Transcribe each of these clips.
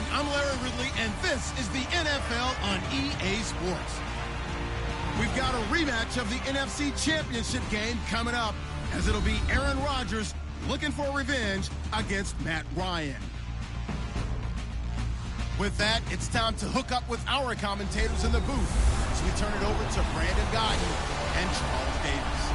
everyone. I'm Larry Ridley, and this is the NFL on EA Sports. We've got a rematch of the NFC Championship game coming up, as it'll be Aaron Rodgers looking for revenge against Matt Ryan. With that, it's time to hook up with our commentators in the booth as we turn it over to Brandon Gaudin and Charles Davis.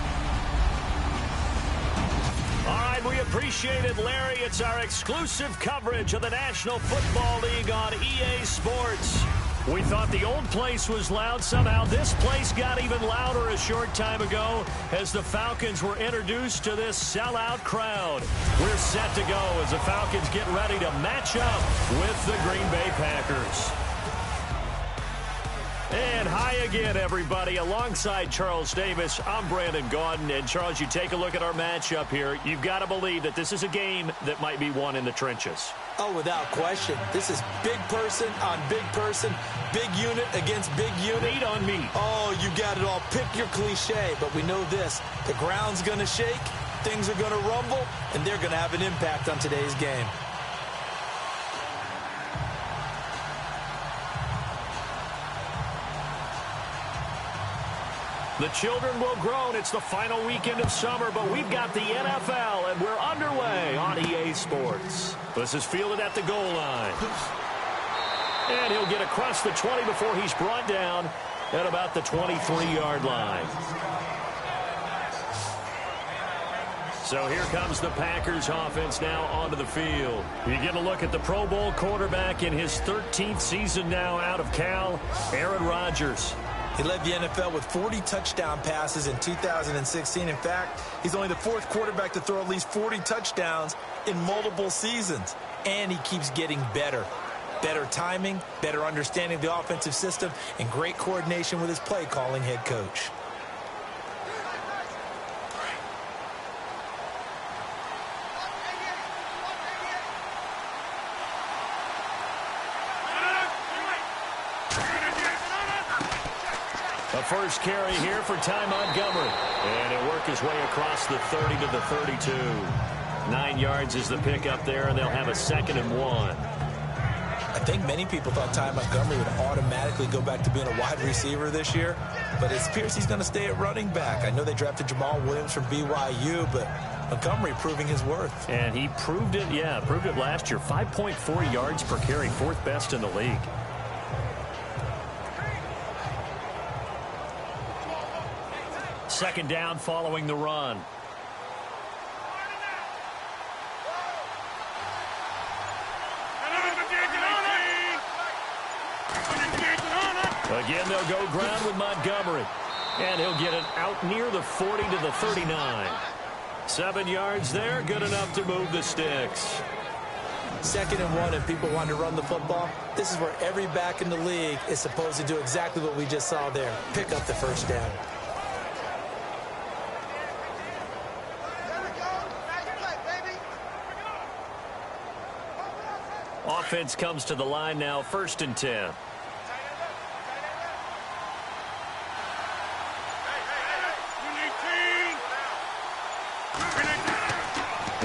All right, we appreciate it, Larry. It's our exclusive coverage of the National Football League on EA Sports. We thought the old place was loud. Somehow this place got even louder a short time ago as the Falcons were introduced to this sellout crowd. We're set to go as the Falcons get ready to match up with the Green Bay Packers. And hi again, everybody. Alongside Charles Davis, I'm Brandon Gaudin. And, Charles, you take a look at our matchup here. You've got to believe that this is a game that might be won in the trenches. Oh, without question. This is big person on big person, big unit against big unit. Meat on meat. Oh, you got it all. Pick your cliche, but we know this. The ground's going to shake, things are going to rumble, and they're going to have an impact on today's game. The children will groan. It's the final weekend of summer, but we've got the NFL, and we're underway on EA Sports. This is fielded at the goal line. And he'll get across the 20 before he's brought down at about the 23-yard line. So here comes the Packers offense now onto the field. You get a look at the Pro Bowl quarterback in his 13th season now out of Cal, Aaron Rodgers. He led the NFL with 40 touchdown passes in 2016. In fact, he's only the fourth quarterback to throw at least 40 touchdowns in multiple seasons. And he keeps getting better. Better timing, better understanding of the offensive system, and great coordination with his play-calling head coach. A first carry here for Ty Montgomery. And he'll work his way across the 30 to the 32. 9 yards is the pickup there, and they'll have a 2nd and 1. I think many people thought Ty Montgomery would automatically go back to being a wide receiver this year, but it appears he's going to stay at running back. I know they drafted Jamal Williams from BYU, but Montgomery proving his worth. And he proved it, proved it last year. 5.4 yards per carry, 4th best in the league. Second down following the run. Again, they'll go ground with Montgomery. And he'll get it out near the 40 to the 39. 7 yards there, good enough to move the sticks. 2nd and 1, and people want to run the football. This is where every back in the league is supposed to do exactly what we just saw there. Pick up the first down. Offense comes to the line now, 1st and 10.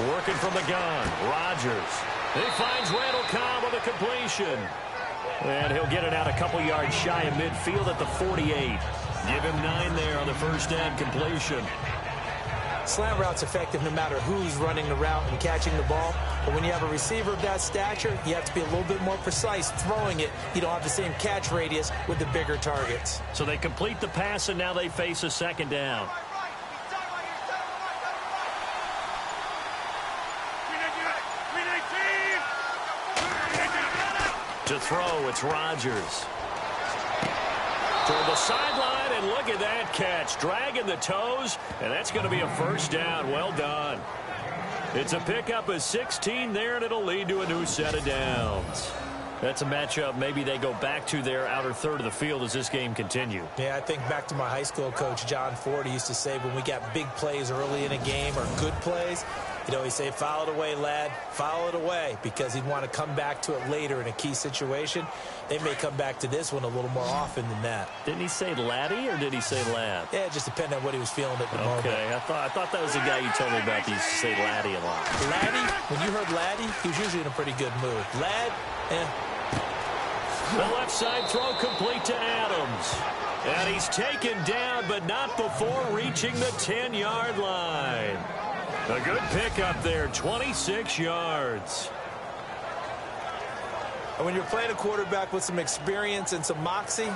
Working from the gun, Rodgers. He finds Randall Cobb with a completion. And he'll get it out a couple yards shy of midfield at the 48. Give him 9 there on the first down completion. Slant route's effective no matter who's running the route and catching the ball. But when you have a receiver of that stature, you have to be a little bit more precise throwing it. You don't have the same catch radius with the bigger targets. So they complete the pass, and now they face a 2nd down. To throw, it's Rodgers. Toward the sideline, and look at that catch. Dragging the toes, and that's going to be a first down. Well done. It's a pickup of 16 there, and it'll lead to a new set of downs. That's a matchup maybe they go back to their outer third of the field as this game continues. Yeah, I think back to my high school coach, John Ford. He used to say when we got big plays early in a game or good plays, he'd always say, foul it away, lad, foul it away, because he'd want to come back to it later in a key situation. They may come back to this one a little more often than that. Didn't he say laddie, or did he say lad? Yeah, it just depended on what he was feeling at the moment. Okay, I thought that was the guy you told me about. He used to say laddie a lot. Laddie, when you heard laddie, he was usually in a pretty good mood. Lad, The left side throw complete to Adams. And he's taken down, but not before reaching the 10-yard line. A good pickup there, 26 yards. And when you're playing a quarterback with some experience and some moxie,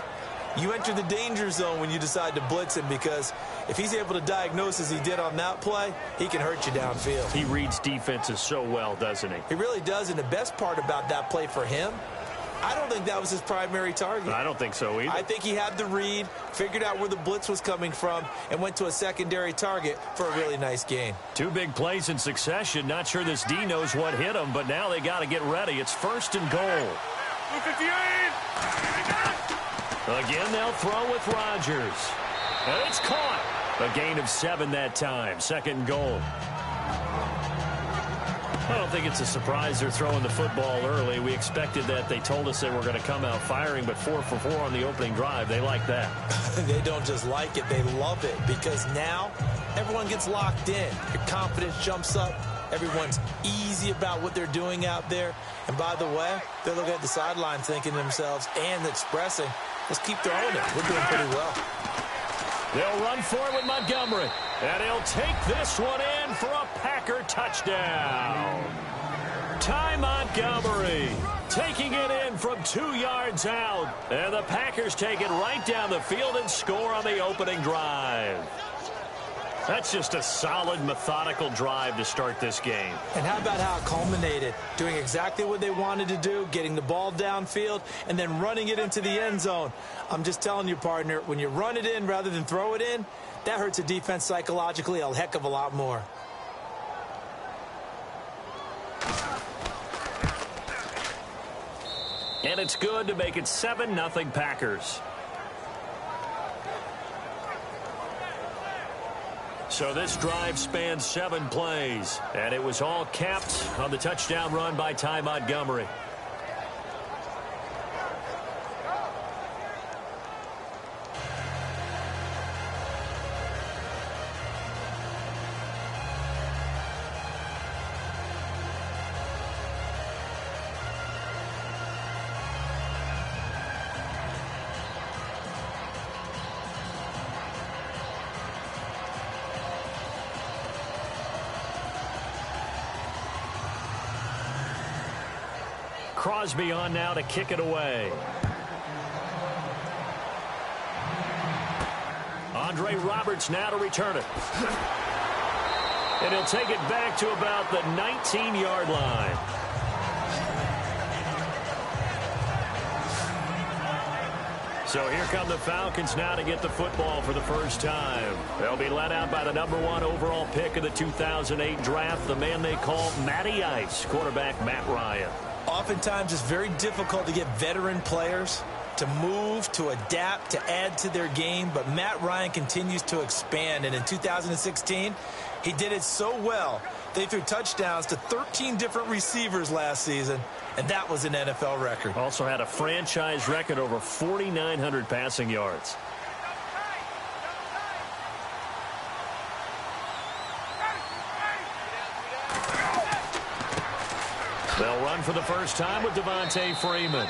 you enter the danger zone when you decide to blitz him, because if he's able to diagnose as he did on that play, he can hurt you downfield. He reads defenses so well, doesn't he? He really does, and the best part about that play for him, I don't think that was his primary target. I don't think so either. I think he had the read, figured out where the blitz was coming from, and went to a secondary target for a really nice gain. 2 big plays in succession. Not sure this D knows what hit him, but now they got to get ready. It's 1st and goal. 258. Again, they'll throw with Rodgers. And it's caught. A gain of 7 that time. 2nd and goal. I don't think it's a surprise they're throwing the football early. We expected that. They told us they were going to come out firing, but 4 for 4 on the opening drive. They like that. They don't just like it, they love it, because now everyone gets locked in. Your confidence jumps up. Everyone's easy about what they're doing out there. And by the way, they're looking at the sideline thinking to themselves and expressing, let's keep throwing it. We're doing pretty well. They'll run for it with Montgomery. And he'll take this one in for a Packer touchdown. Ty Montgomery taking it in from 2 yards out. And the Packers take it right down the field and score on the opening drive. That's just a solid, methodical drive to start this game. And how about how it culminated? Doing exactly what they wanted to do, getting the ball downfield, and then running it into the end zone. I'm just telling you, partner, when you run it in rather than throw it in, that hurts a defense psychologically a heck of a lot more. And it's good to make it 7-0 Packers. So this drive spans 7 plays, and it was all capped on the touchdown run by Ty Montgomery. Crosby on now to kick it away. Andre Roberts now to return it. And he'll take it back to about the 19-yard line. So here come the Falcons now to get the football for the first time. They'll be led out by the #1 overall pick of the 2008 draft, the man they call Matty Ice, quarterback Matt Ryan. Oftentimes, it's very difficult to get veteran players to move, to adapt, to add to their game. But Matt Ryan continues to expand. And in 2016, he did it so well. They threw touchdowns to 13 different receivers last season. And that was an NFL record. Also had a franchise record over 4,900 passing yards. They'll run for the first time with Devontae Freeman.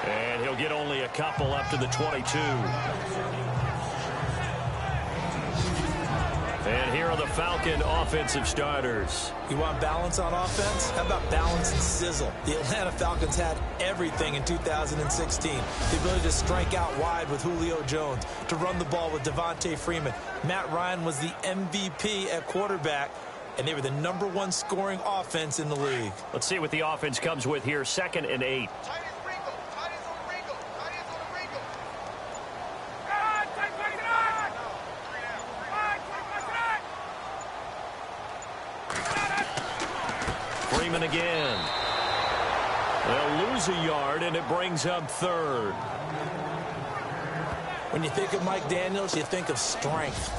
And he'll get only a couple up to the 22. And here are the Falcon offensive starters. You want balance on offense? How about balance and sizzle? The Atlanta Falcons had everything in 2016. The ability to strike out wide with Julio Jones, to run the ball with Devontae Freeman. Matt Ryan was the MVP at quarterback, and they were the #1 scoring offense in the league. Let's see what the offense comes with here. 2nd and 8. Freeman again. They'll lose a yard, and it brings up 3rd. When you think of Mike Daniels, you think of strength.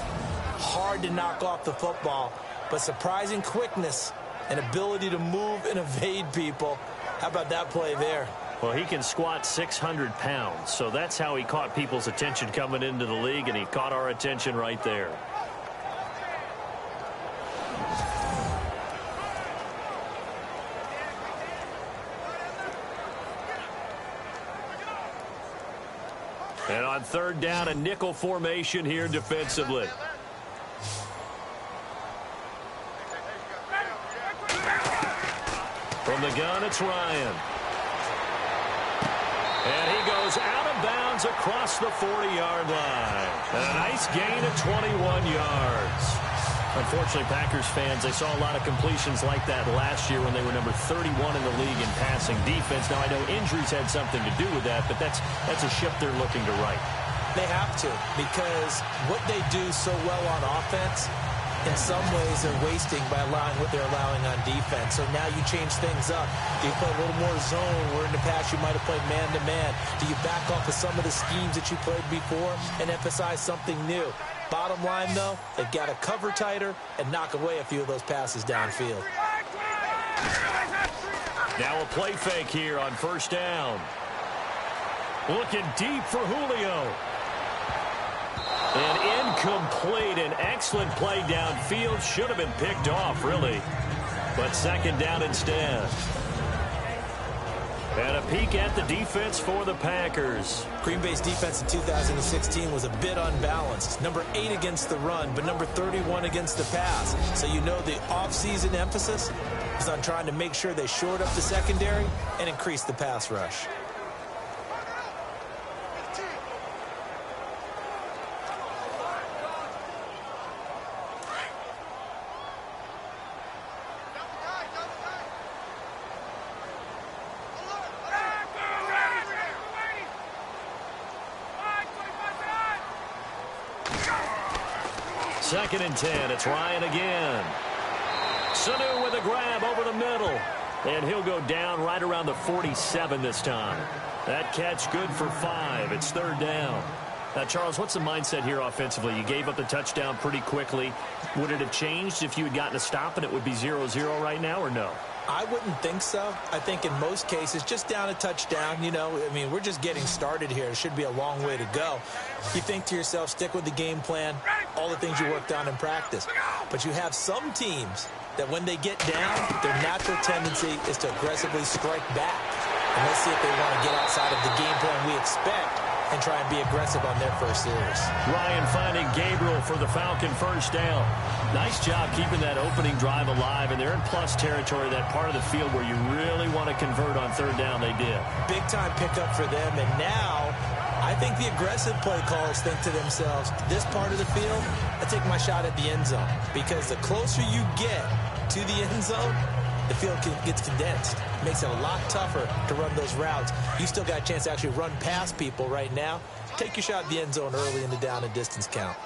Hard to knock off the football, but surprising quickness and ability to move and evade people. How about that play there? Well, he can squat 600 pounds, so that's how he caught people's attention coming into the league, and he caught our attention right there. And on third down, a nickel formation here defensively. From the gun, it's Ryan. And he goes out of bounds across the 40-yard line. And a nice gain of 21 yards. Unfortunately, Packers fans, they saw a lot of completions like that last year when they were number 31 in the league in passing defense. Now, I know injuries had something to do with that, but that's a ship they're looking to right. They have to, because what they do so well on offense, in some ways they're wasting by allowing what they're allowing on defense. So now you change things up. Do you play a little more zone where in the past you might have played man-to-man? Do you back off of some of the schemes that you played before and emphasize something new? Bottom line, though, they've got to cover tighter and knock away a few of those passes downfield. Now a play fake here on first down. Looking deep for Julio. And incomplete. An excellent play downfield. Should have been picked off, really. But second down instead. And a peek at the defense for the Packers. Green Bay's defense in 2016 was a bit unbalanced. Number 8 against the run, but number 31 against the pass. So you know the offseason emphasis is on trying to make sure they shored up the secondary and increase the pass rush. Second and 10. It's Ryan again. Sanu with a grab over the middle. And he'll go down right around the 47 this time. That catch good for 5. It's third down. Now, Charles, what's the mindset here offensively? You gave up the touchdown pretty quickly. Would it have changed if you had gotten a stop and it would be 0-0 right now, or no? I wouldn't think so. I think in most cases, just down a touchdown, you know, I mean, we're just getting started here. It should be a long way to go. You think to yourself, stick with the game plan, all the things you worked on in practice. But you have some teams that when they get down, their natural tendency is to aggressively strike back. And let's see if they want to get outside of the game plan we expect and try and be aggressive on their first series. Ryan finding Gabriel for the Falcon first down. Nice job keeping that opening drive alive, and they're in plus territory, that part of the field where you really want to convert on third down. They did. Big-time pickup for them, and now I think the aggressive play callers think to themselves, this part of the field, I take my shot at the end zone, because the closer you get to the end zone, the field gets condensed. It makes it a lot tougher to run those routes. You still got a chance to actually run past people right now. Take your shot at the end zone early in the down and distance count.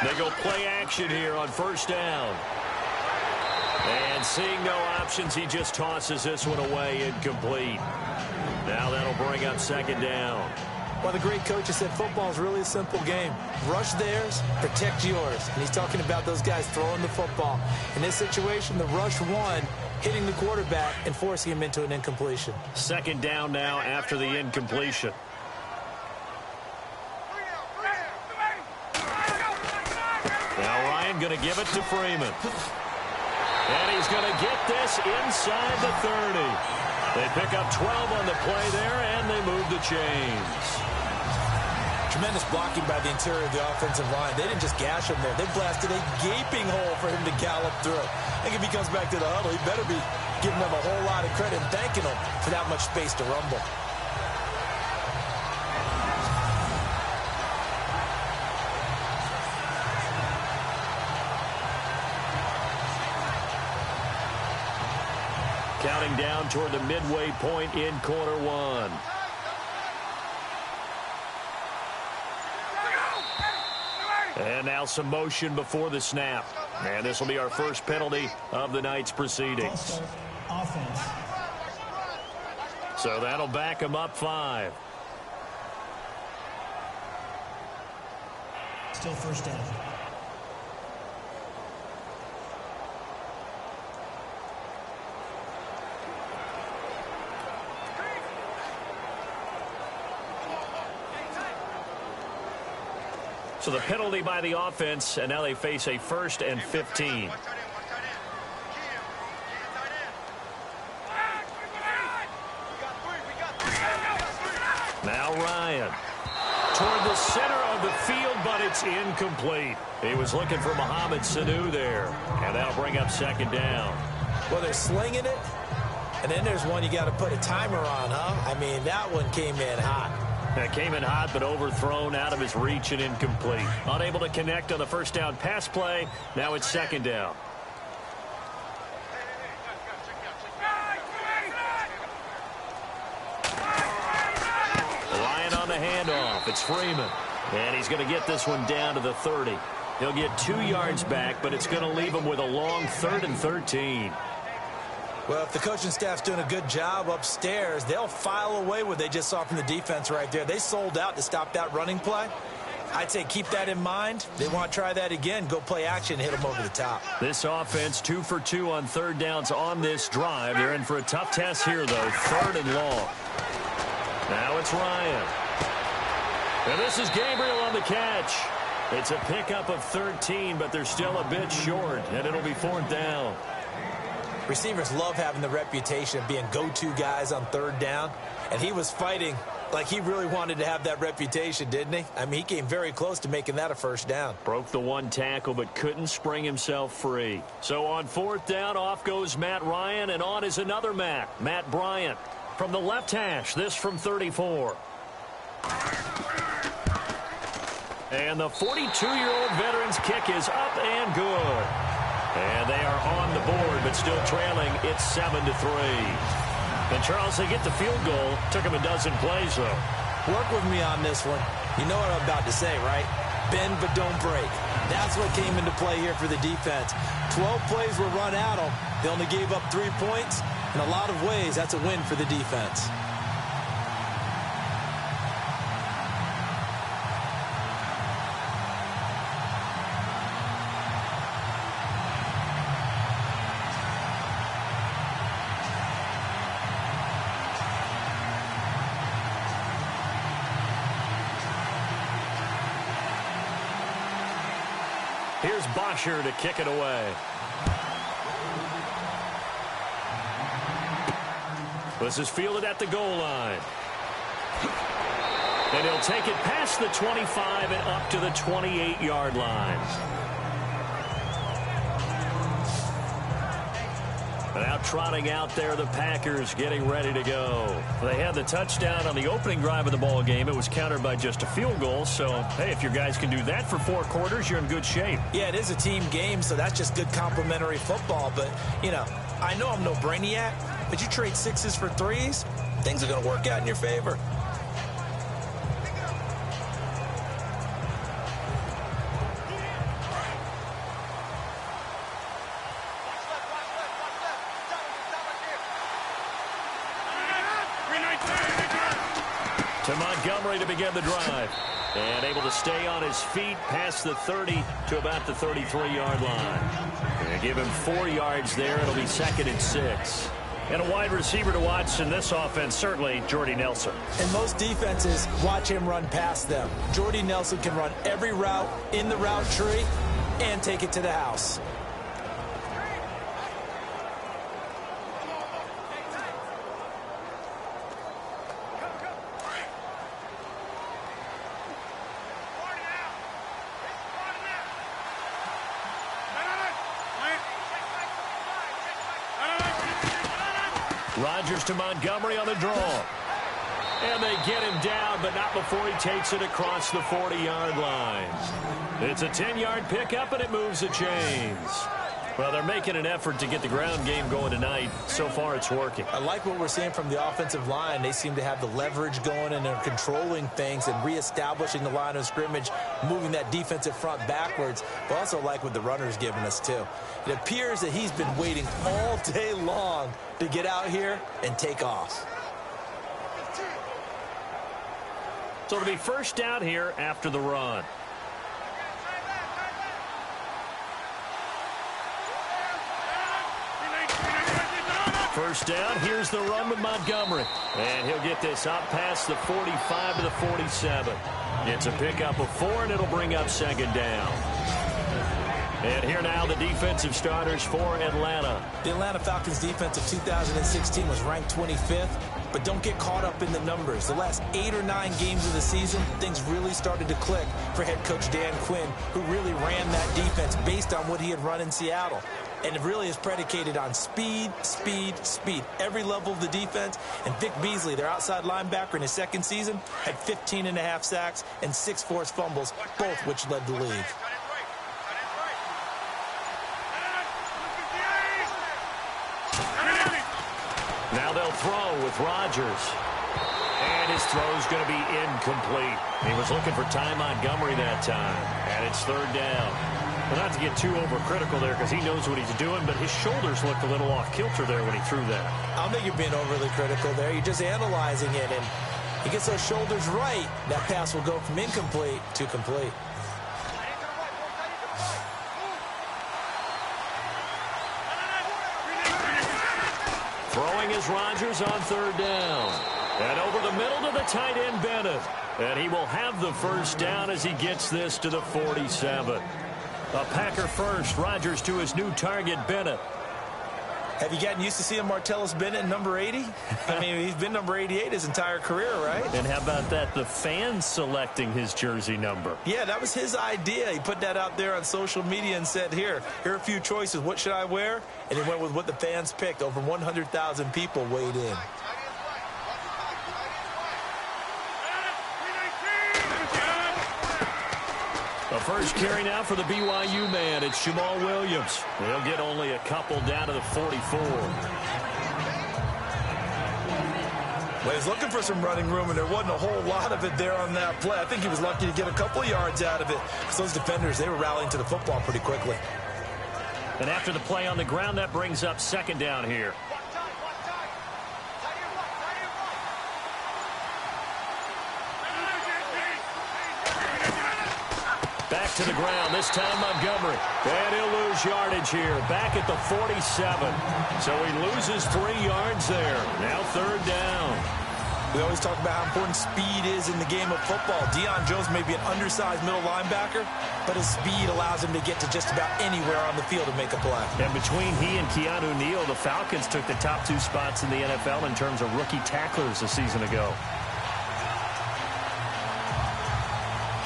They go play action here on first down. And seeing no options, he just tosses this one away, incomplete. Now that'll bring up second down. Well, the great coach has said football is really a simple game. Rush theirs, protect yours. And he's talking about those guys throwing the football. In this situation, the rush one, hitting the quarterback and forcing him into an incompletion. Second down now after the incompletion. Now Ryan going to give it to Freeman. And he's going to get this inside the 30. They pick up 12 on the play there, and they move the chains. Tremendous blocking by the interior of the offensive line. They didn't just gash him there. They blasted a gaping hole for him to gallop through. I think if he comes back to the huddle, he better be giving them a whole lot of credit and thanking them for that much space to rumble. Counting down toward the midway point in quarter one. And now some motion before the snap. And this will be our first penalty of the night's proceedings. Offense. So that'll back them up 5. Still first down. So the penalty by the offense, and now they face a 1st and 15. Now Ryan. Toward the center of the field, but it's incomplete. He was looking for Mohamed Sanu there. And that'll bring up second down. Well, they're slinging it. And then there's one you got to put a timer on, huh? I mean, that one came in hot. That came in hot, but overthrown, out of his reach and incomplete. Unable to connect on the first down pass play. Now it's second down. Ryan on the handoff. It's Freeman. And he's going to get this one down to the 30. He'll get 2 yards back, but it's going to leave him with a long 3rd and 13. Well, if the coaching staff's doing a good job upstairs, they'll file away what they just saw from the defense right there. They sold out to stop that running play. I'd say keep that in mind. They want to try that again. Go play action, hit them over the top. This offense 2 for 2 on 3rd downs on this drive. They're in for a tough test here, though. 3rd and long. Now it's Ryan. And this is Gabriel on the catch. It's a pickup of 13, but they're still a bit short, and it'll be 4th down. Receivers love having the reputation of being go-to guys on 3rd down, and he was fighting like he really wanted to have that reputation, didn't he? I mean, he came very close to making that a 1st down. Broke the 1 tackle, but couldn't spring himself free. So on 4th down, off goes Matt Ryan, and on is another Matt Bryant. From the left hash, this from 34. And the 42-year-old veteran's kick is up and good. And they are on the board, but still trailing. It's 7-3. And, Charles, they get the field goal. Took them a dozen plays, though. Work with me on this one. You know what I'm about to say, right? Bend but don't break. That's what came into play here for the defense. 12 plays were run at them. They only gave up 3 points. In a lot of ways, that's a win for the defense. Here's Bosher to kick it away. This is fielded at the goal line. And he'll take it past the 25 and up to the 28-yard line. And out trotting out there, the Packers getting ready to go. They had the touchdown on the opening drive of the ball game. It was countered by just a field goal. So, hey, if your guys can do that for 4 quarters, you're in good shape. Yeah, it is a team game, so that's just good complimentary football. But, you know, I know I'm no brainiac, but you trade 6s for 3s, things are going to work out in your favor. To Montgomery to begin the drive. And able to stay on his feet past the 30 to about the 33-yard line. And give him 4 yards there. It'll be 2nd and 6. And a wide receiver to watch in this offense, certainly Jordy Nelson. And most defenses watch him run past them. Jordy Nelson can run every route in the route tree and take it to the house. Rodgers to Montgomery on the draw. And they get him down, but not before he takes it across the 40-yard line. It's a 10-yard pickup, and it moves the chains. Well, they're making an effort to get the ground game going tonight. So far, it's working. I like what we're seeing from the offensive line. They seem to have the leverage going, and they're controlling things and reestablishing the line of scrimmage, moving that defensive front backwards. But also like what the runner's giving us, too. It appears that he's been waiting all day long to get out here and take off. So it'll be first down here after the run. First down, here's the run with Montgomery. And he'll get this up past the 45 to the 47. It's a pickup of 4, and it'll bring up 2nd down. And here now the defensive starters for Atlanta. The Atlanta Falcons defense of 2016 was ranked 25th. but don't get caught up in the numbers. The last 8 or 9 games of the season, things really started to click for head coach Dan Quinn, who really ran that defense based on what he had run in Seattle. And it really is predicated on speed, speed, speed. Every level of the defense. And Vic Beasley, their outside linebacker in his second season, had 15.5 sacks and 6 forced fumbles, both which led the league. Now they'll throw with Rodgers. And his throw's going to be incomplete. He was looking for Ty Montgomery that time. And it's third down. Well, not to get too overcritical there because he knows what he's doing, but his shoulders looked a little off kilter there when he threw that. I don't think you're being overly critical there. You're just analyzing it, and he gets those shoulders right. That pass will go from incomplete to complete. Throwing is Rodgers on third down. And over the middle to the tight end, Bennett. And he will have the first down as he gets this to the 47. A Packer first. Rodgers to his new target, Bennett. Have you gotten used to seeing Martellus Bennett in number 80? I mean, he's been number 88 his entire career, right? And how about that? The fans selecting his jersey number. Yeah, that was his idea. He put that out there on social media and said, here are a few choices. What should I wear? And he went with what the fans picked. Over 100,000 people weighed in. The first carry now for the BYU man. It's Jamal Williams. They'll get only a couple down to the 44. Well, he's looking for some running room, and there wasn't a whole lot of it there on that play. I think he was lucky to get a couple of yards out of it. Because those defenders, they were rallying to the football pretty quickly. And after the play on the ground, that brings up second down here. Back to the ground, this time Montgomery. And he'll lose yardage here, back at the 47. So he loses 3 yards there. Now third down. We always talk about how important speed is in the game of football. Deion Jones may be an undersized middle linebacker, but his speed allows him to get to just about anywhere on the field to make a play. And between he and Keanu Neal, the Falcons took the top 2 spots in the NFL in terms of rookie tacklers a season ago.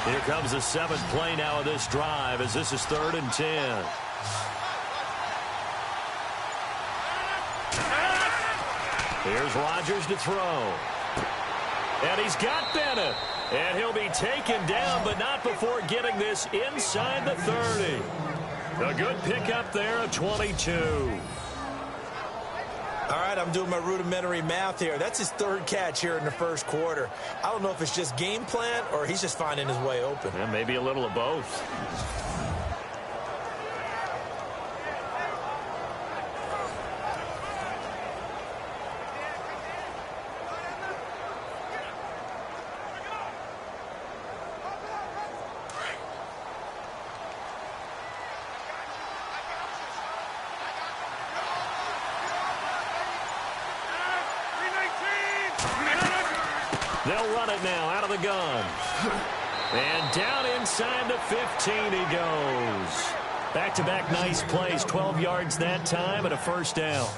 Here comes the 7th play now of this drive as this is 3rd and 10. Here's Rodgers to throw. And he's got Bennett. And he'll be taken down, but not before getting this inside the 30. A good pickup there of 22. All right, I'm doing my rudimentary math here. That's his 3rd catch here in the first quarter. I don't know if it's just game plan or he's just finding his way open. Yeah, maybe a little of both. They'll run it now out of the gun. And down inside the 15 he goes. Back-to-back nice plays. 12 yards that time and a first down.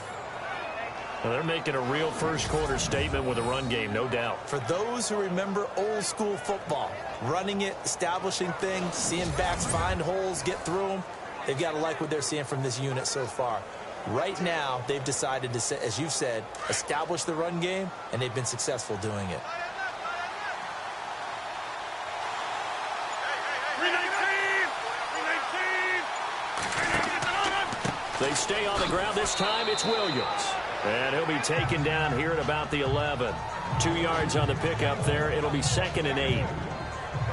Well, they're making a real first-quarter statement with a run game, no doubt. For those who remember old-school football, running it, establishing things, seeing backs find holes, get through them, they've got to like what they're seeing from this unit so far. Right now, they've decided to, as you've said, establish the run game, and they've been successful doing it. They stay on the ground. This time it's Williams. And he'll be taken down here at about the 11. 2 yards on the pickup there. It'll be 2nd and 8.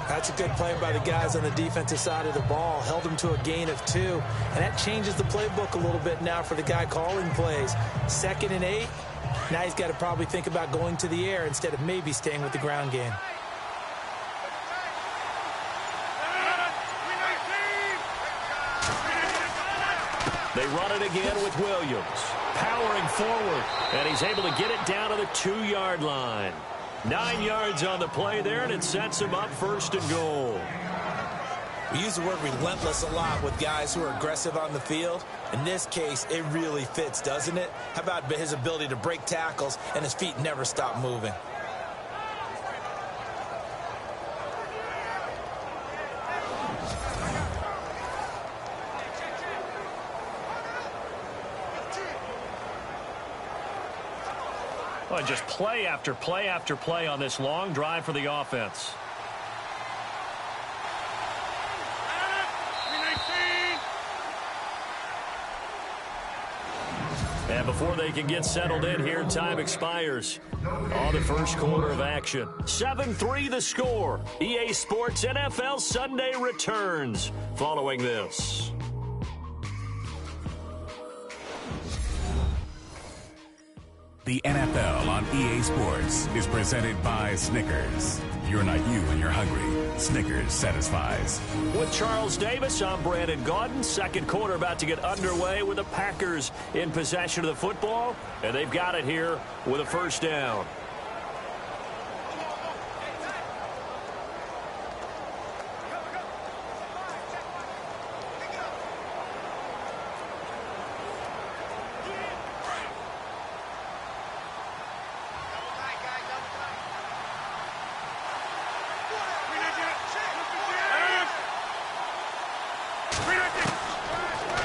That's a good play by the guys on the defensive side of the ball. Held him to a gain of 2. And that changes the playbook a little bit now for the guy calling plays. 2nd and 8. Now he's got to probably think about going to the air instead of maybe staying with the ground game. They run it again with Williams. Powering forward. And he's able to get it down to the 2-yard line. 9 yards on the play there, and it sets him up 1st and goal. We use the word relentless a lot with guys who are aggressive on the field. In this case, it really fits, doesn't it? How about his ability to break tackles and his feet never stop moving? Well, just play after play after play on this long drive for the offense. And before they can get settled in here, time expires on the first quarter of action. 7-3 the score. EA Sports NFL Sunday returns following this. The NFL on EA Sports is presented by Snickers. You're not you when you're hungry. Snickers satisfies. With Charles Davis, I'm Brandon Gaudin. Second quarter about to get underway with the Packers in possession of the football. And they've got it here with a first down.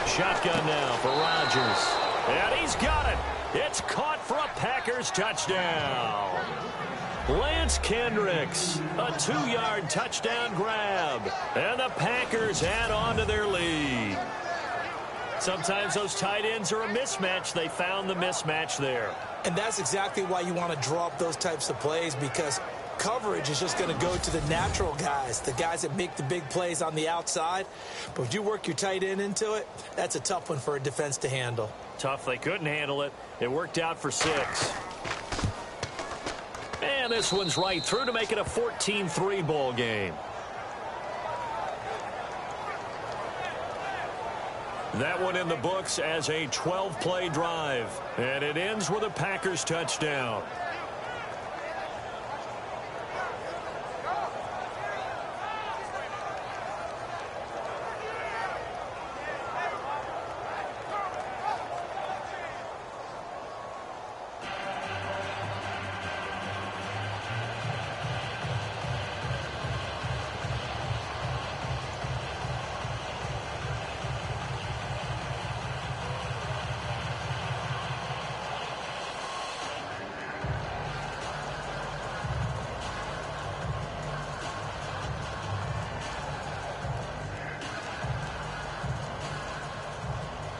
Shotgun now for Rodgers. And he's got it. It's caught for a Packers touchdown. Lance Kendricks, a 2-yard touchdown grab. And the Packers add on to their lead. Sometimes those tight ends are a mismatch. They found the mismatch there. And that's exactly why you want to draw up those types of plays, because coverage is just going to go to the natural guys, the guys that make the big plays on the outside. But if you work your tight end into it, that's a tough one for a defense to handle. Tough. They couldn't handle it. It worked out for 6. And this one's right through to make it a 14-3 ball game. That one in the books as a 12-play drive. And it ends with a Packers touchdown.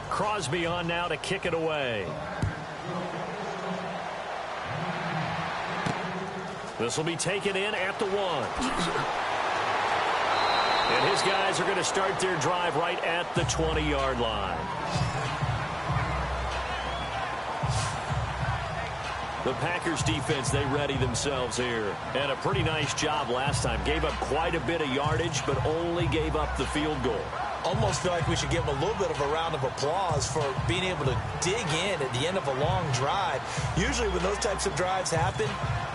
Crosby on now to kick it away. This will be taken in at the 1. And his guys are going to start their drive right at the 20-yard line. The Packers defense, they ready themselves here. And a pretty nice job last time. Gave up quite a bit of yardage, but only gave up the field goal. Almost feel like we should give them a little bit of a round of applause for being able to dig in at the end of a long drive. Usually when those types of drives happen,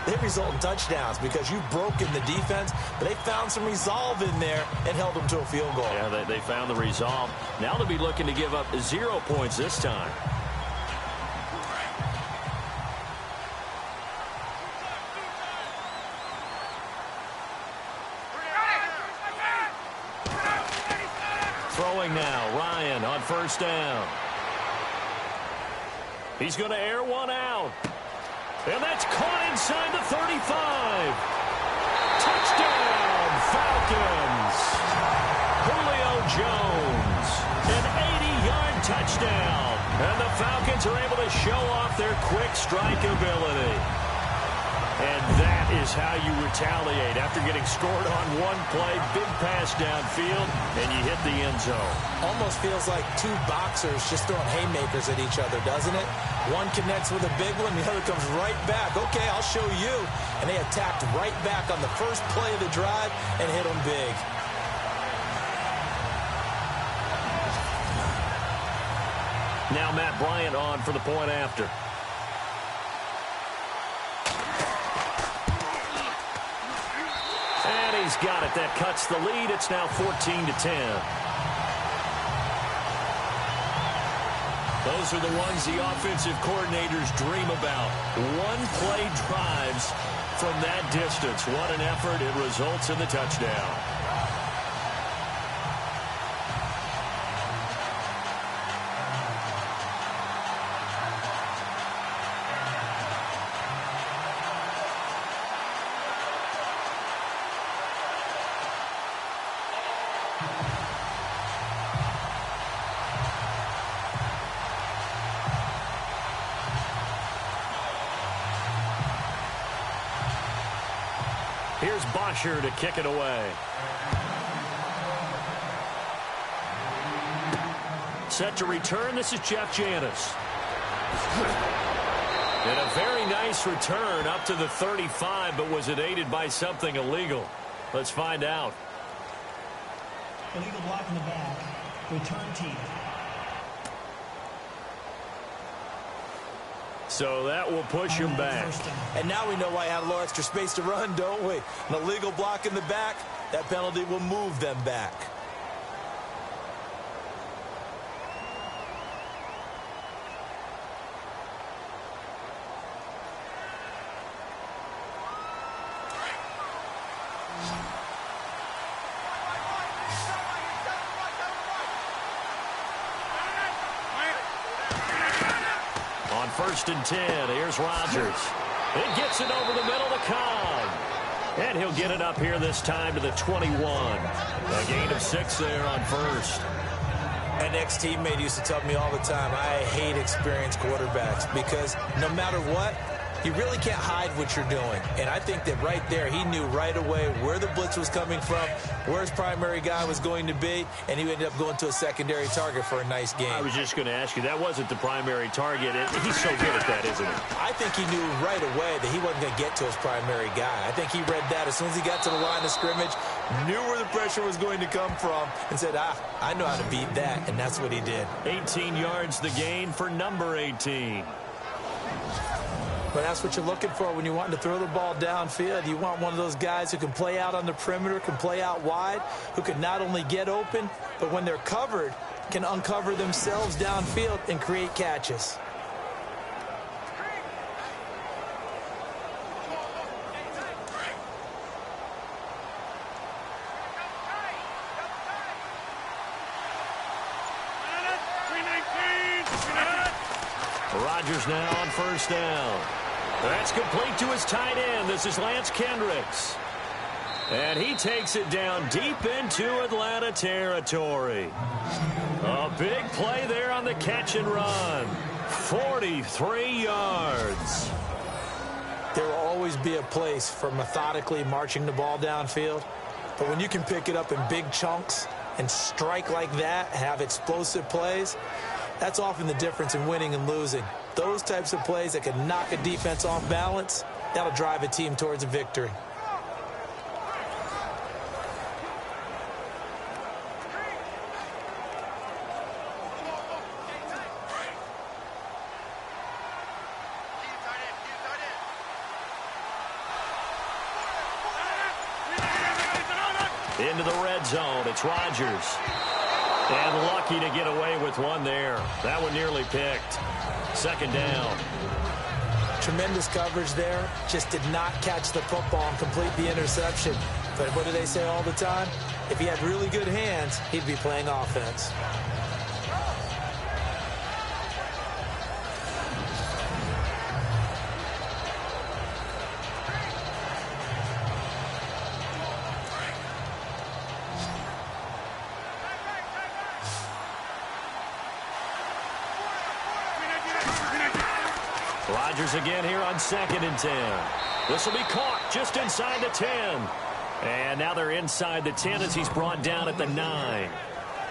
they result in touchdowns because you've broken the defense, but they found some resolve in there and held them to a field goal. Yeah, they found the resolve. Now they'll be looking to give up 0 points this time. Throwing now, Ryan on first down. He's going to air one out. And that's caught inside the 35. Touchdown, Falcons. Julio Jones, an 80-yard touchdown. And the Falcons are able to show off their quick strike ability. And that is how you retaliate after getting scored on one play, big pass downfield, and you hit the end zone. Almost feels like two boxers just throwing haymakers at each other, doesn't it? One connects with a big one, the other comes right back. Okay, I'll show you. And they attacked right back on the first play of the drive and hit them big. Now Matt Bryant on for the point after. He's got it. That cuts the lead. It's now 14-10. Those are the ones the offensive coordinators dream about. One-play drives from that distance. What an effort. It results in the touchdown. Here's Bosher to kick it away. Set to return. This is Jeff Janis. And a very nice return up to the 35, but was it aided by something illegal? Let's find out. Illegal block in the back. Return team. So that will push him back. And now we know why he had a little extra space to run, don't we? An illegal block in the back, that penalty will move them back. On 1st and 10, here's Rodgers. It gets it over the middle to Cobb. And he'll get it up here this time to the 21. A gain of 6 there on 1st. An ex-teammate used to tell me all the time, I hate experienced quarterbacks because no matter what, you really can't hide what you're doing. And I think that right there, he knew right away where the blitz was coming from, where his primary guy was going to be, and he ended up going to a secondary target for a nice game. I was just going to ask you, that wasn't the primary target. He's so good at that, isn't he? I think he knew right away that he wasn't going to get to his primary guy. I think he read that as soon as he got to the line of scrimmage, knew where the pressure was going to come from, and said, I know how to beat that, and that's what he did. 18 yards the gain for number 18. But that's what you're looking for when you're wanting to throw the ball downfield. You want one of those guys who can play out on the perimeter, can play out wide, who can not only get open, but when they're covered, can uncover themselves downfield and create catches. Rodgers now on 1st down. That's complete to his tight end. This is Lance Kendricks. And he takes it down deep into Atlanta territory. A big play there on the catch and run. 43 yards. There will always be a place for methodically marching the ball downfield. But when you can pick it up in big chunks and strike like that, have explosive plays, that's often the difference in winning and losing. Those types of plays that can knock a defense off balance, that'll drive a team towards a victory. Into the red zone, it's Rodgers. And lucky to get away with one there. That one nearly picked. 2nd down. Tremendous coverage there. Just did not catch the football and complete the interception. But what do they say all the time? If he had really good hands, he'd be playing offense. Rodgers again here on 2nd and 10. This will be caught just inside the 10. And now they're inside the 10 as he's brought down at the 9.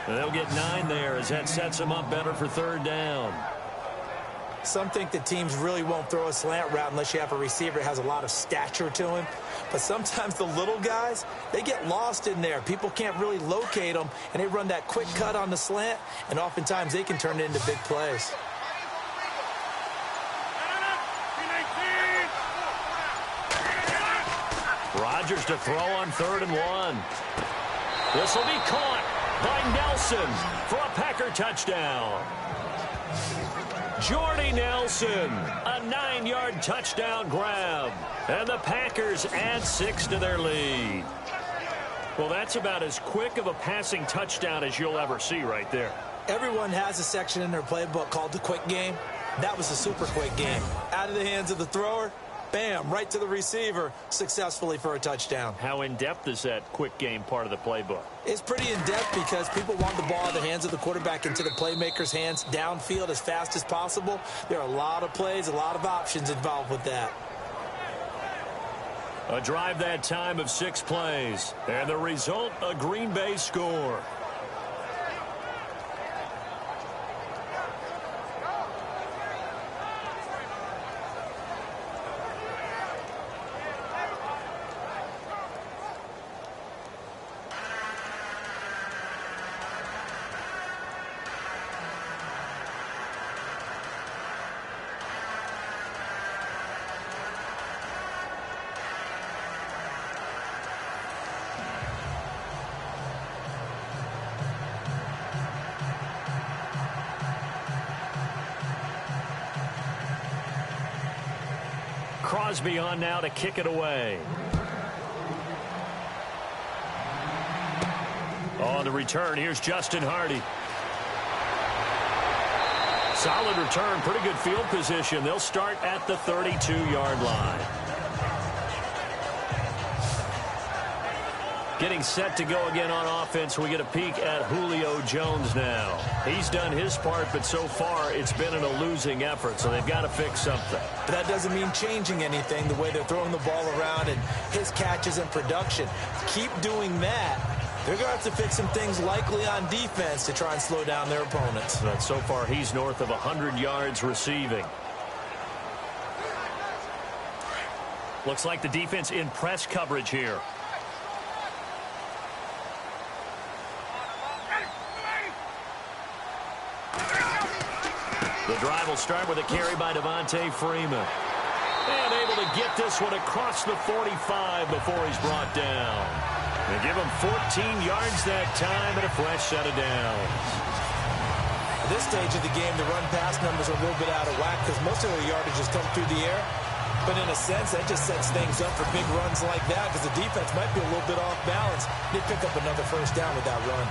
And they'll get 9 there as that sets him up better for 3rd down. Some think that teams really won't throw a slant route unless you have a receiver that has a lot of stature to him. But sometimes the little guys, they get lost in there. People can't really locate them, and they run that quick cut on the slant, and oftentimes they can turn it into big plays. Rodgers to throw on 3rd and 1. This will be caught by Nelson for a Packer touchdown. Jordy Nelson, a 9-yard touchdown grab. And the Packers add 6 to their lead. Well, that's about as quick of a passing touchdown as you'll ever see right there. Everyone has a section in their playbook called the quick game. That was a super quick game. Out of the hands of the thrower, bam, right to the receiver, successfully for a touchdown. How in-depth is that quick game part of the playbook? It's pretty in-depth because people want the ball in the hands of the quarterback into the playmaker's hands downfield as fast as possible. There are a lot of plays, a lot of options involved with that. A drive that time of 6 plays. And the result, a Green Bay score. Crosby on now to kick it away. On the return, here's Justin Hardy. Solid return, pretty good field position. They'll start at the 32-yard line. Getting set to go again on offense. We get a peek at Julio Jones now. He's done his part, but so far it's been in a losing effort, so they've got to fix something. But that doesn't mean changing anything, the way they're throwing the ball around and his catches and production. Keep doing that. They're going to have to fix some things likely on defense to try and slow down their opponents. But so far he's north of 100 yards receiving. Looks like the defense in press coverage here. The drive will start with a carry by Devontae Freeman. And able to get this one across the 45 before he's brought down. They give him 14 yards that time and a fresh set of downs. At this stage of the game, the run-pass numbers are a little bit out of whack because most of the yardage has come through the air. But in a sense, that just sets things up for big runs like that because the defense might be a little bit off balance. They pick up another first down with that run.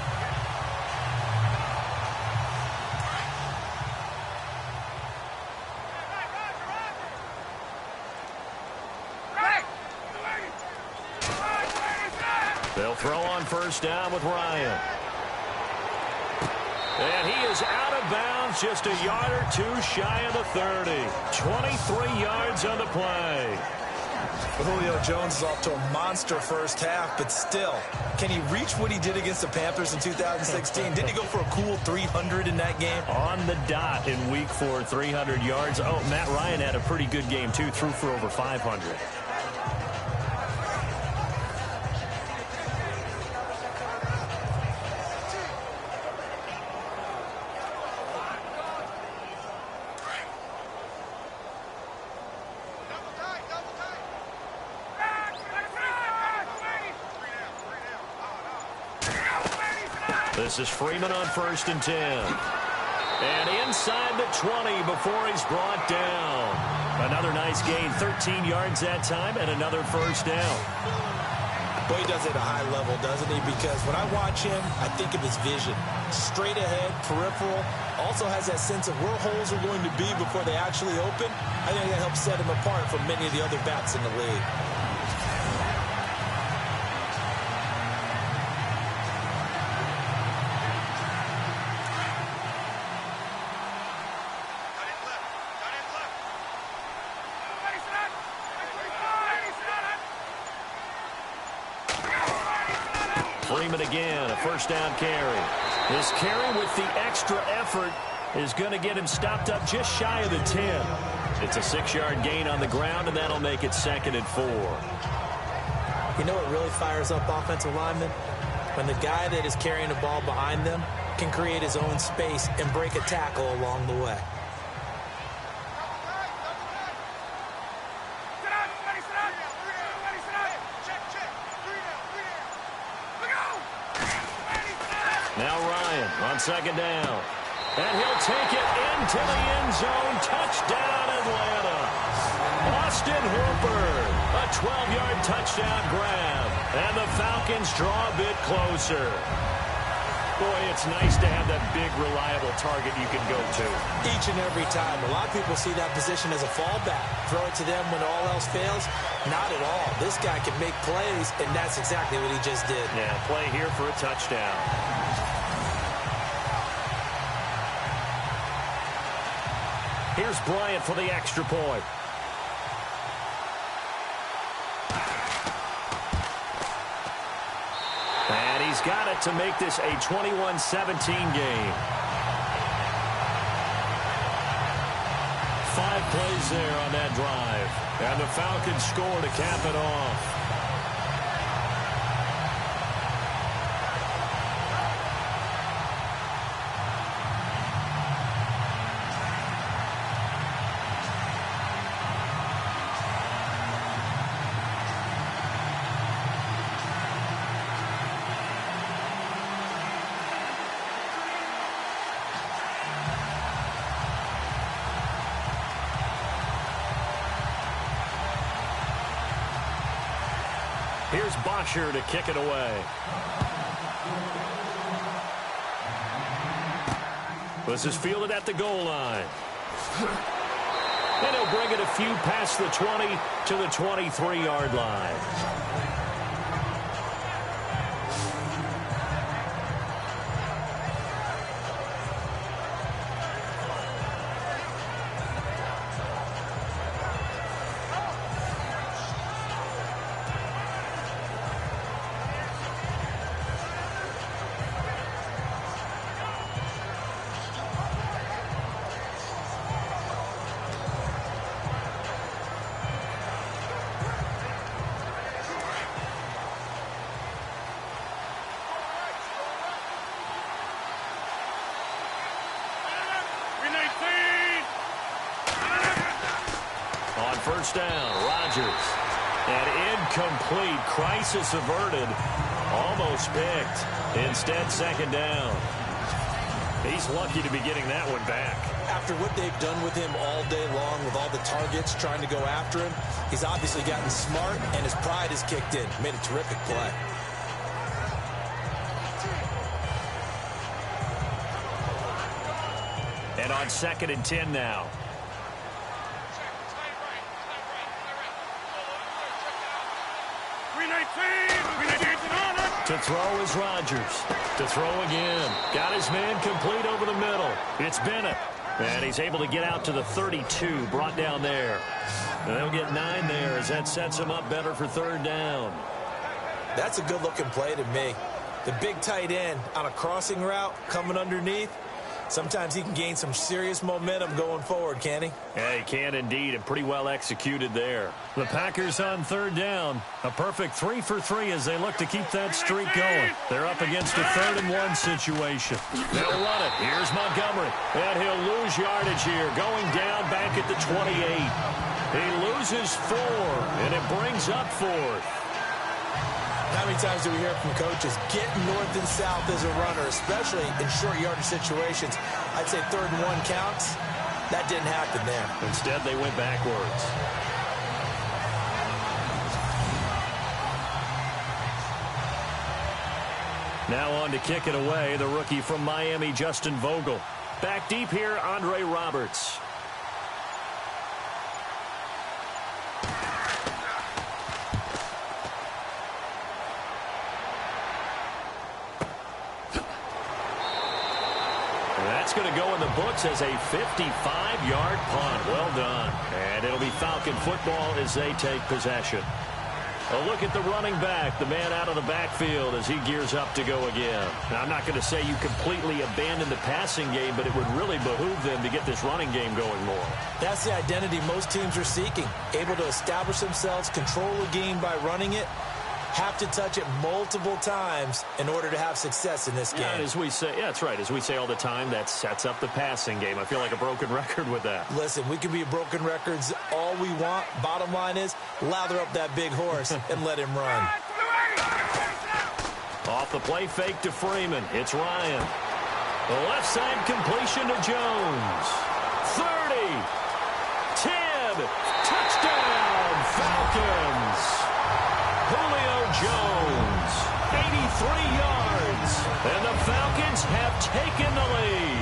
They'll throw on first down with Ryan. And he is out of bounds, just a yard or two shy of the 30. 23 yards on the play. Julio Jones is off to a monster first half, but still, can he reach what he did against the Panthers in 2016? Didn't he go for a cool 300 in that game? On the dot in week 4, 300 yards. Oh, Matt Ryan had a pretty good game, too, threw for over 500. This is Freeman on first and 10. And inside the 20 before he's brought down. Another nice gain, 13 yards that time, and another first down. Boy, he does it at a high level, doesn't he? Because when I watch him, I think of his vision. Straight ahead, peripheral. Also has that sense of where holes are going to be before they actually open. I think that helps set him apart from many of the other backs in the league. Freeman again, a first down carry. This carry with the extra effort is going to get him stopped up just shy of the 10. It's a 6-yard gain on the ground, and that'll make it 2nd and 4. You know what really fires up offensive linemen? When the guy that is carrying the ball behind them can create his own space and break a tackle along the way. Now Ryan on second down. And he'll take it into the end zone. Touchdown, Atlanta. Austin Hooper, a 12-yard touchdown grab. And the Falcons draw a bit closer. Boy, it's nice to have that big, reliable target you can go to. Each and every time. A lot of people see that position as a fallback. Throw it to them when all else fails. Not at all. This guy can make plays, and that's exactly what he just did. Yeah, play here for a touchdown. Here's Bryant for the extra point. And he's got it to make this a 21-17 game. 5 plays there on that drive. And the Falcons score to cap it off. Here's Bosher to kick it away. This is fielded at the goal line. And he'll bring it a few past the 20 to the 23-yard line. First down, Rodgers. And incomplete. Crisis averted. Almost picked. Instead, second down. He's lucky to be getting that one back. After what they've done with him all day long, with all the targets trying to go after him, he's obviously gotten smart, and his pride has kicked in. Made a terrific play. And on 2nd and 10 now. To throw is Rodgers. To throw again. Got his man complete over the middle. It's Bennett. And he's able to get out to the 32. Brought down there. And they'll get 9 there as that sets him up better for 3rd down. That's a good-looking play to me. The big tight end on a crossing route coming underneath. Sometimes he can gain some serious momentum going forward, can he? Yeah, he can indeed, and pretty well executed there. The Packers on 3rd down. A perfect 3 for 3 as they look to keep that streak going. They're up against a 3rd and 1 situation. They'll run it. Here's Montgomery. And he'll lose yardage here, going down back at the 28. He loses 4, and it brings up 4th. How many times do we hear from coaches getting north and south as a runner, especially in short yardage situations? I'd say 3rd and 1 counts. That didn't happen there. Instead, they went backwards. Now on to kick it away, the rookie from Miami, Justin Vogel. Back deep here, Andre Roberts. That's going to go in the books as a 55-yard punt. Well done. And it'll be Falcon football as they take possession. A look at the running back, the man out of the backfield as he gears up to go again. Now, I'm not going to say you completely abandon the passing game, but it would really behoove them to get this running game going more. That's the identity most teams are seeking. Able to establish themselves, control the game by running it. Have to touch it multiple times in order to have success in this game. Yeah, as we say, yeah, that's right. As we say all the time, that sets up the passing game. I feel like a broken record with that. Listen, we can be broken records all we want. Bottom line is, lather up that big horse and let him run. Off the play fake to Freeman. It's Ryan. The left side completion to Jones. 30. 10. Touchdown, Falcons. Julio Jones. 83 yards. And the Falcons have taken the lead.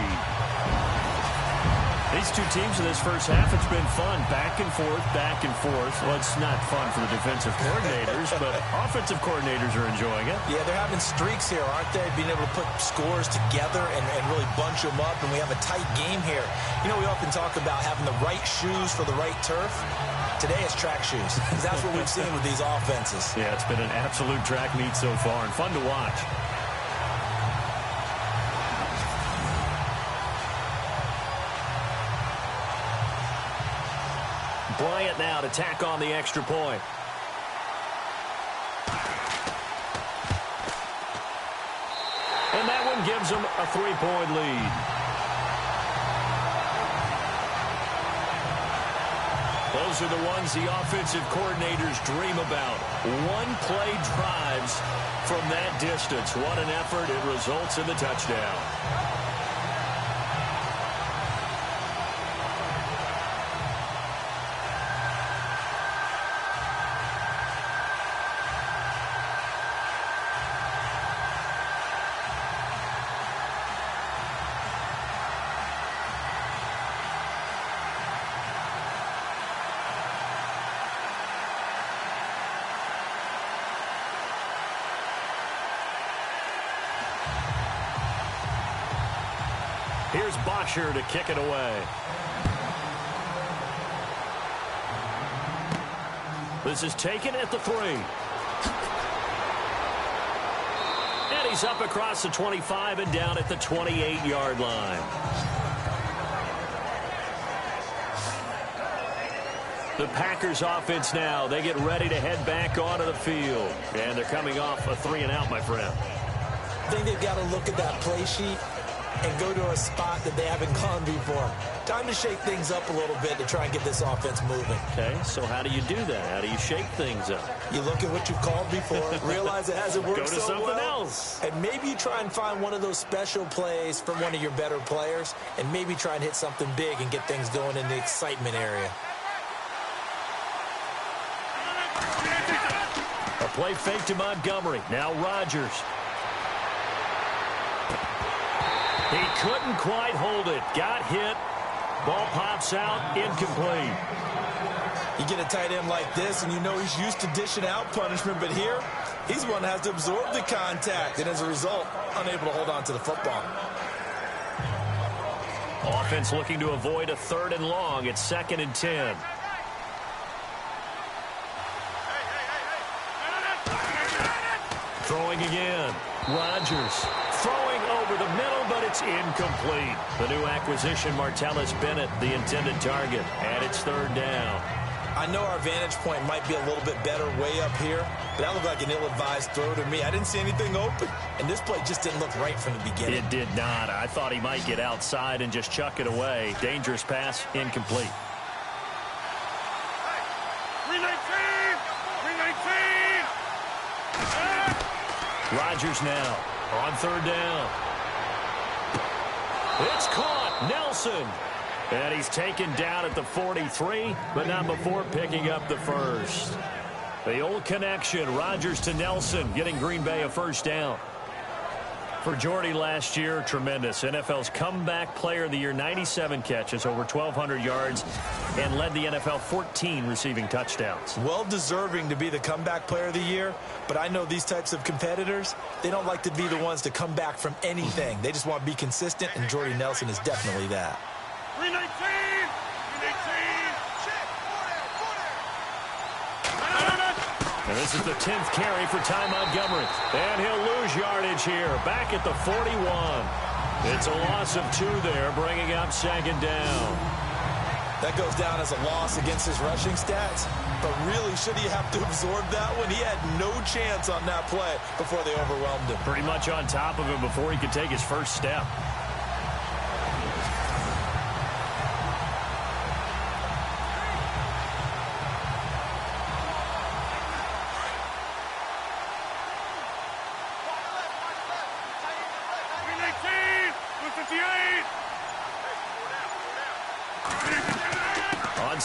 These two teams in this first half, it's been fun. Back and forth, back and forth. Well, it's not fun for the defensive coordinators, but offensive coordinators are enjoying it. Yeah, they're having streaks here, aren't they? Being able to put scores together and really bunch them up, and we have a tight game here. You know, we often talk about having the right shoes for the right turf. Today it's track shoes, because that's what we've seen with these offenses. Yeah, it's been an absolute track meet so far, and fun to watch. Bryant now to tack on the extra point. And that one gives them a 3-point lead. Those are the ones the offensive coordinators dream about. One-play drives from that distance. What an effort. It results in the touchdown. Here's Bosher to kick it away. This is taken at the 3. And he's up across the 25 and down at the 28-yard line. The Packers offense now. They get ready to head back onto the field. And they're coming off a 3-and-out, my friend. I think they've got to look at that play sheet and go to a spot that they haven't gone before. Time to shake things up a little bit to try and get this offense moving. Okay, so how do you do that? How do you shake things up? You look at what you've called before, realize it hasn't worked so well. Go to something else. And maybe you try and find one of those special plays from one of your better players, and maybe try and hit something big and get things going in the excitement area. A play fake to Montgomery. Now Rodgers. He couldn't quite hold it. Got hit. Ball pops out. Incomplete. You get a tight end like this, and you know he's used to dishing out punishment, but here, he's one that has to absorb the contact, and as a result, unable to hold on to the football. Offense looking to avoid a 3rd and long. It's 2nd and 10. Throwing again. Rodgers throwing over the middle, but it's incomplete. The new acquisition, Martellus Bennett, the intended target, and it's 3rd down. I know our vantage point might be a little bit better way up here, but that looked like an ill-advised throw to me. I didn't see anything open, and this play just didn't look right from the beginning. It did not. I thought he might get outside and just chuck it away. Dangerous pass, incomplete. Rodgers now on 3rd down. It's caught. Nelson. And he's taken down at the 43, but not before picking up the 1st. The old connection, Rodgers to Nelson, getting Green Bay a 1st down. For Jordy last year, tremendous. NFL's comeback player of the year, 97 catches, over 1,200 yards, and led the NFL 14 receiving touchdowns. Well deserving to be the comeback player of the year, but I know these types of competitors, they don't like to be the ones to come back from anything. They just want to be consistent, and Jordy Nelson is definitely that. 319! 319! And this is the 10th carry for Ty Montgomery. And he'll lose yardage here, back at the 41. It's a loss of 2 there, bringing up 2nd down. That goes down as a loss against his rushing stats, but really, should he have to absorb that one? He had no chance on that play before they overwhelmed him. Pretty much on top of him before he could take his first step.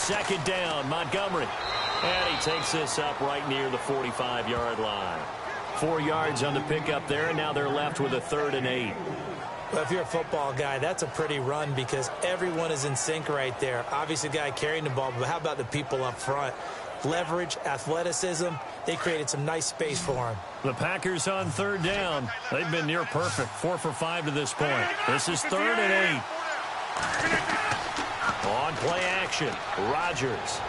second down. Montgomery. And he takes this up right near the 45-yard line. 4 yards on the pickup there, and now they're left with a 3rd and 8. Well, if you're a football guy, that's a pretty run because everyone is in sync right there. Obviously, the guy carrying the ball, but how about the people up front? Leverage, athleticism, they created some nice space for him. The Packers on 3rd down. They've been near perfect, 4 for 5 to this point. This is 3rd and 8. On play action, Rodgers.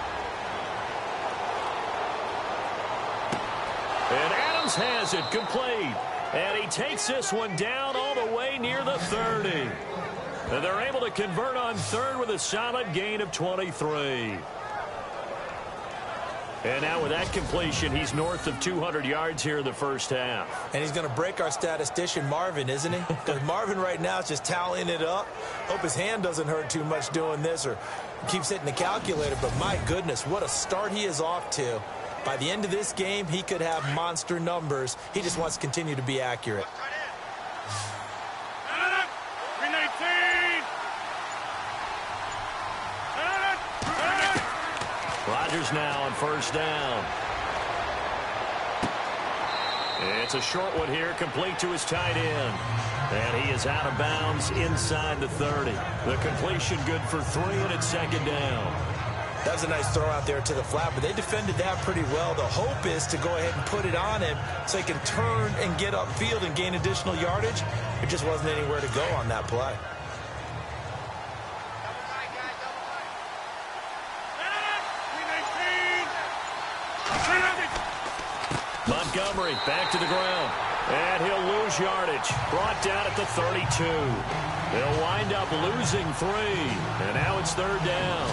And Adams has it, complete. And he takes this one down all the way near the 30. And they're able to convert on 3rd with a solid gain of 23. And now with that completion, he's north of 200 yards here in the first half. And he's going to break our statistician, Marvin, isn't he? Because Marvin right now is just tallying it up. Hope his hand doesn't hurt too much doing this or keeps hitting the calculator. But my goodness, what a start he is off to. By the end of this game, he could have monster numbers. He just wants to continue to be accurate. Rodgers now on 1st down. It's a short one here, complete to his tight end. And he is out of bounds inside the 30. The completion good for 3, and it's 2nd down. That was a nice throw out there to the flat, but they defended that pretty well. The hope is to go ahead and put it on him so he can turn and get upfield and gain additional yardage. There just wasn't anywhere to go on that play. Montgomery back to the ground. And he'll lose yardage. Brought down at the 32. They'll wind up losing 3. And now it's 3rd down.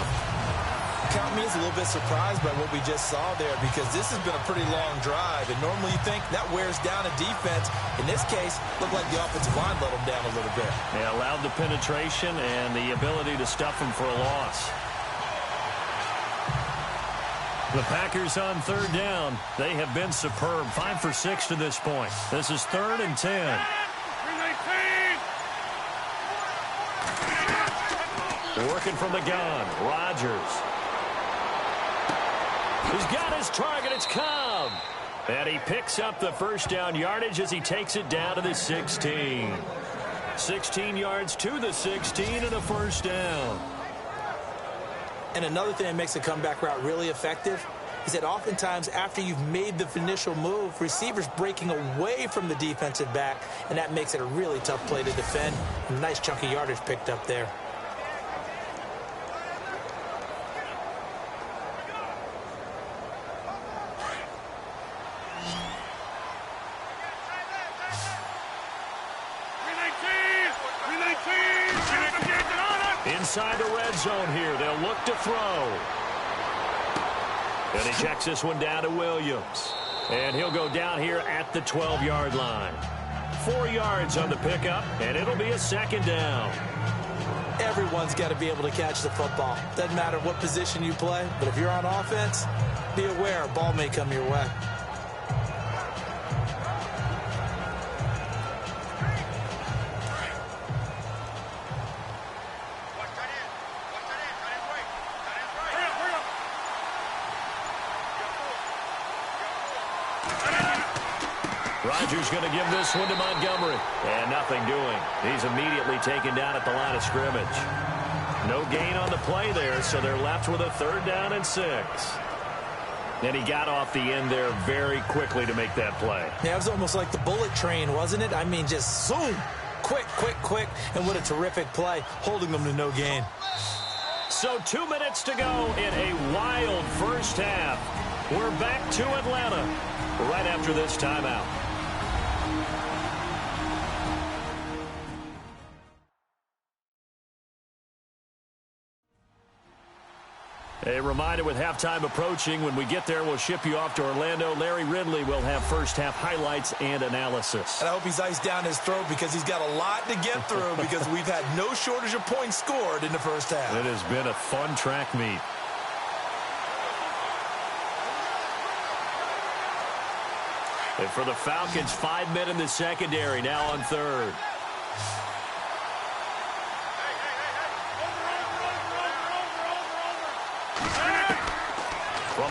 Count me as a little bit surprised by what we just saw there because this has been a pretty long drive. And normally you think that wears down a defense. In this case, looked like the offensive line let them down a little bit. They allowed the penetration and the ability to stuff them for a loss. The Packers on 3rd down. They have been superb. 5 for 6 to this point. This is 3rd and 10. Working from the gun. Rodgers. He's got his target. It's Cobb. And he picks up the 1st down yardage as he takes it down to the 16. 16 yards to the 16 and a 1st down. And another thing that makes a comeback route really effective is that oftentimes after you've made the initial move, receivers breaking away from the defensive back, and that makes it a really tough play to defend. A nice chunk of yardage picked up there. Inside the red zone here. They'll look to throw. And he checks this one down to Williams. And he'll go down here at the 12-yard line. 4 yards on the pickup, and it'll be a 2nd down. Everyone's got to be able to catch the football. Doesn't matter what position you play, but if you're on offense, be aware a ball may come your way. Rodgers going to give this one to Montgomery. And nothing doing. He's immediately taken down at the line of scrimmage. No gain on the play there, so they're left with a 3rd down and 6. And he got off the end there very quickly to make that play. Yeah, it was almost like the bullet train, wasn't it? I mean, just zoom. Quick, quick, quick. And what a terrific play, holding them to no gain. So 2 minutes to go in a wild first half. We're back to Atlanta right after this timeout. A reminder, with halftime approaching, when we get there, we'll ship you off to Orlando. Larry Ridley will have first-half highlights and analysis. And I hope he's iced down his throat because he's got a lot to get through because we've had no shortage of points scored in the first half. It has been a fun track meet. And for the Falcons, 5 men in the secondary, now on 3rd.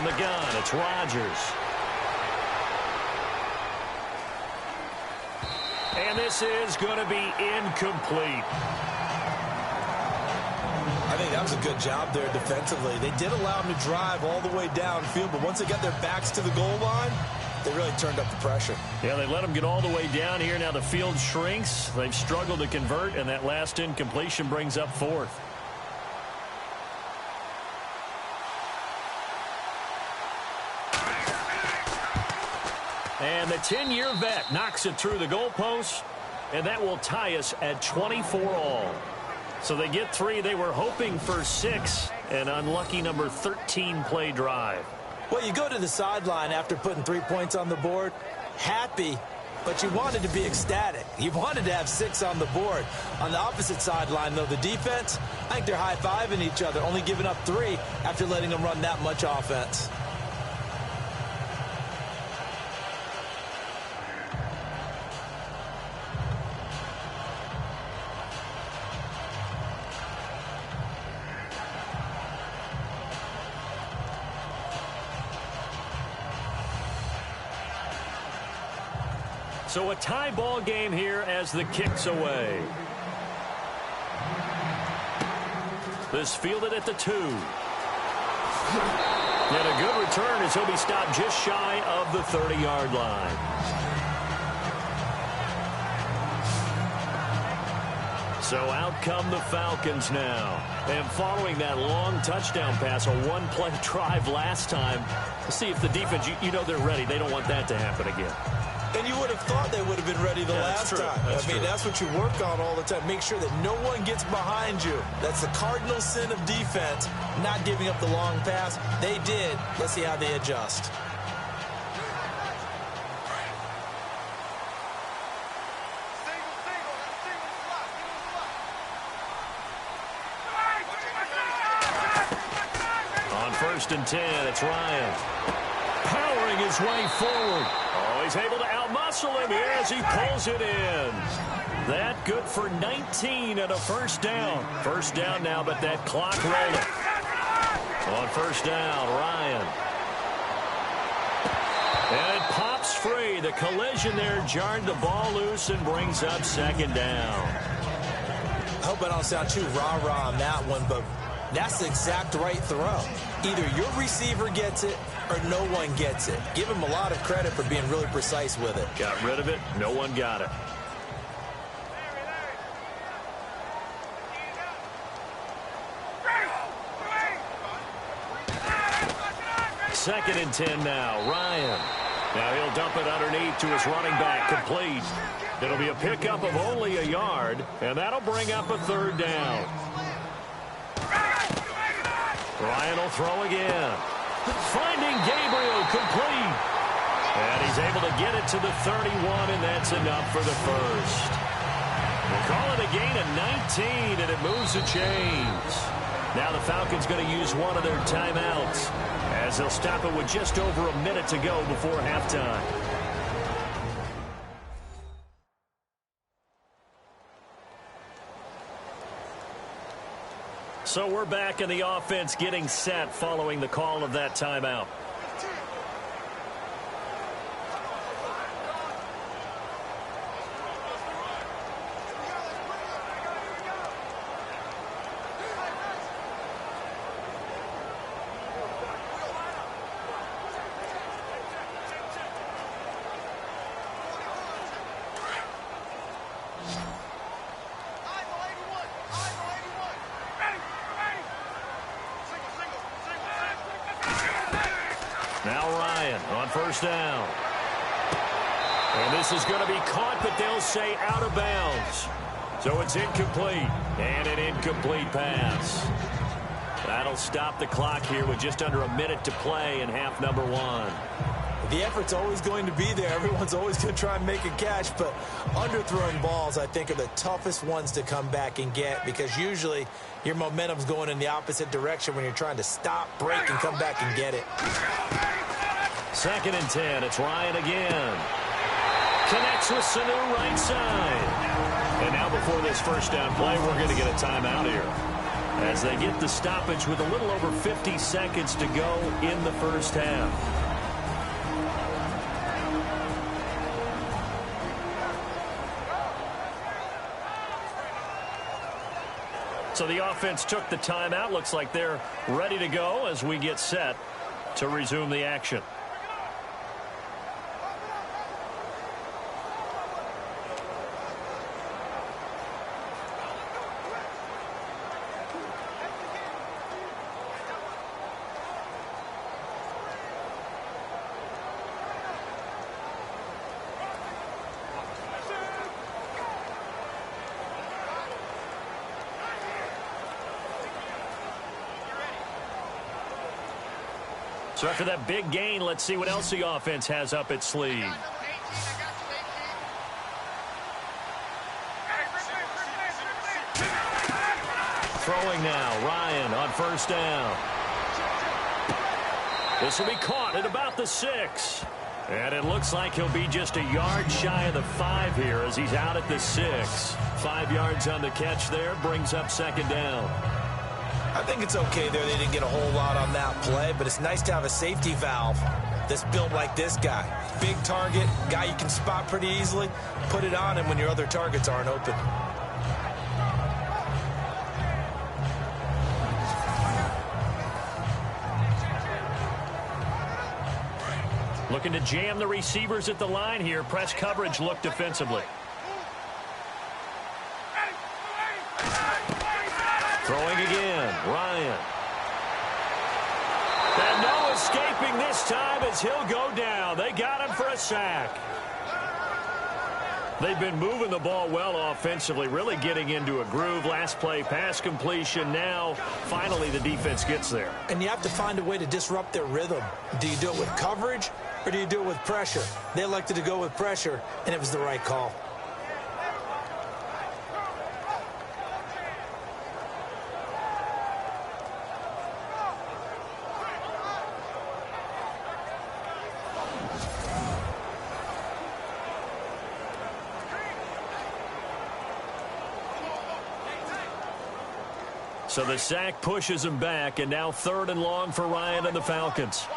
From the gun, it's Rodgers. And this is going to be incomplete. I think that was a good job there defensively. They did allow him to drive all the way downfield, but once they got their backs to the goal line, they really turned up the pressure. Yeah, they let him get all the way down here. Now the field shrinks. They've struggled to convert, and that last incompletion brings up fourth. And the 10-year vet knocks it through the goalpost, and that will tie us at 24 all. So they get 3. They were hoping for 6, an unlucky number 13 play drive. Well, you go to the sideline after putting 3 points on the board, happy, but you wanted to be ecstatic. You wanted to have 6 on the board. On the opposite sideline, though, the defense, I think they're high-fiving each other, only giving up 3 after letting them run that much offense. So a tie ball game here as the kick's away. This fielded at the 2. And a good return as he'll be stopped just shy of the 30-yard line. So out come the Falcons now. And following that long touchdown pass, a one-play drive last time, let's see if the defense, you know they're ready. They don't want that to happen again. And you would have thought they would have been ready the last time. That's what you work on all the time. Make sure that no one gets behind you. That's the cardinal sin of defense, not giving up the long pass. They did. Let's see how they adjust. On 1st and 10, it's Ryan. Powering his way forward. Oh, he's able to outmuscle him here as he pulls it in. That good for 19 and a first down. First down now, but that clock rolling. On 1st down, Ryan. And it pops free. The collision there jarred the ball loose and brings up 2nd down. I hope I don't sound too rah-rah on that one, but that's the exact right throw. Either your receiver gets it or no one gets it. Give him a lot of credit for being really precise with it. Got rid of it. No one got it. Second and 10 now. Ryan. Now he'll dump it underneath to his running back. Complete. It'll be a pickup of only a yard, and that'll bring up a 3rd down. Ryan will throw again. Finding Gabriel, complete. And he's able to get it to the 31, and that's enough for the first. We'll call it a gain of 19, and it moves the chains. Now the Falcons going to use one of their timeouts as they'll stop it with just over a minute to go before halftime. So we're back in the offense getting set following the call of that timeout. Now Ryan on 1st down. And this is going to be caught, but they'll say out of bounds. So it's incomplete. And an incomplete pass. That'll stop the clock here with just under a minute to play in half number 1. The effort's always going to be there. Everyone's always going to try and make a catch, but underthrown balls, I think, are the toughest ones to come back and get because usually your momentum's going in the opposite direction when you're trying to stop, break, and come back and get it. 2nd and 10. It's Ryan again. Connects with Sanu right side. And now before this first down play, we're going to get a timeout here. as they get the stoppage with a little over 50 seconds to go in the first half. So the offense took the timeout. Looks like they're ready to go as we get set to resume the action. So after that big gain, let's see what else the offense has up its sleeve. Throwing now, Ryan on first down. This will be caught at about the 6. And it looks like he'll be just a yard shy of the 5 here as he's out at the 6. 5 yards on the catch there, brings up second down. I think it's okay there. They didn't get a whole lot on that play, but it's nice to have a safety valve that's built like this guy. Big target, guy you can spot pretty easily. Put it on him when your other targets aren't open. Looking to jam the receivers at the line here. Press coverage look defensively. Throwing again, Ryan. And no escaping this time as he'll go down. They got him for a sack. They've been moving the ball well offensively, really getting into a groove. Last play, pass completion. Now, finally, the defense gets there. And you have to find a way to disrupt their rhythm. Do you do it with coverage or do you do it with pressure? They elected to go with pressure, and it was the right call. So the sack pushes him back, and now 3rd and long for Ryan and the Falcons.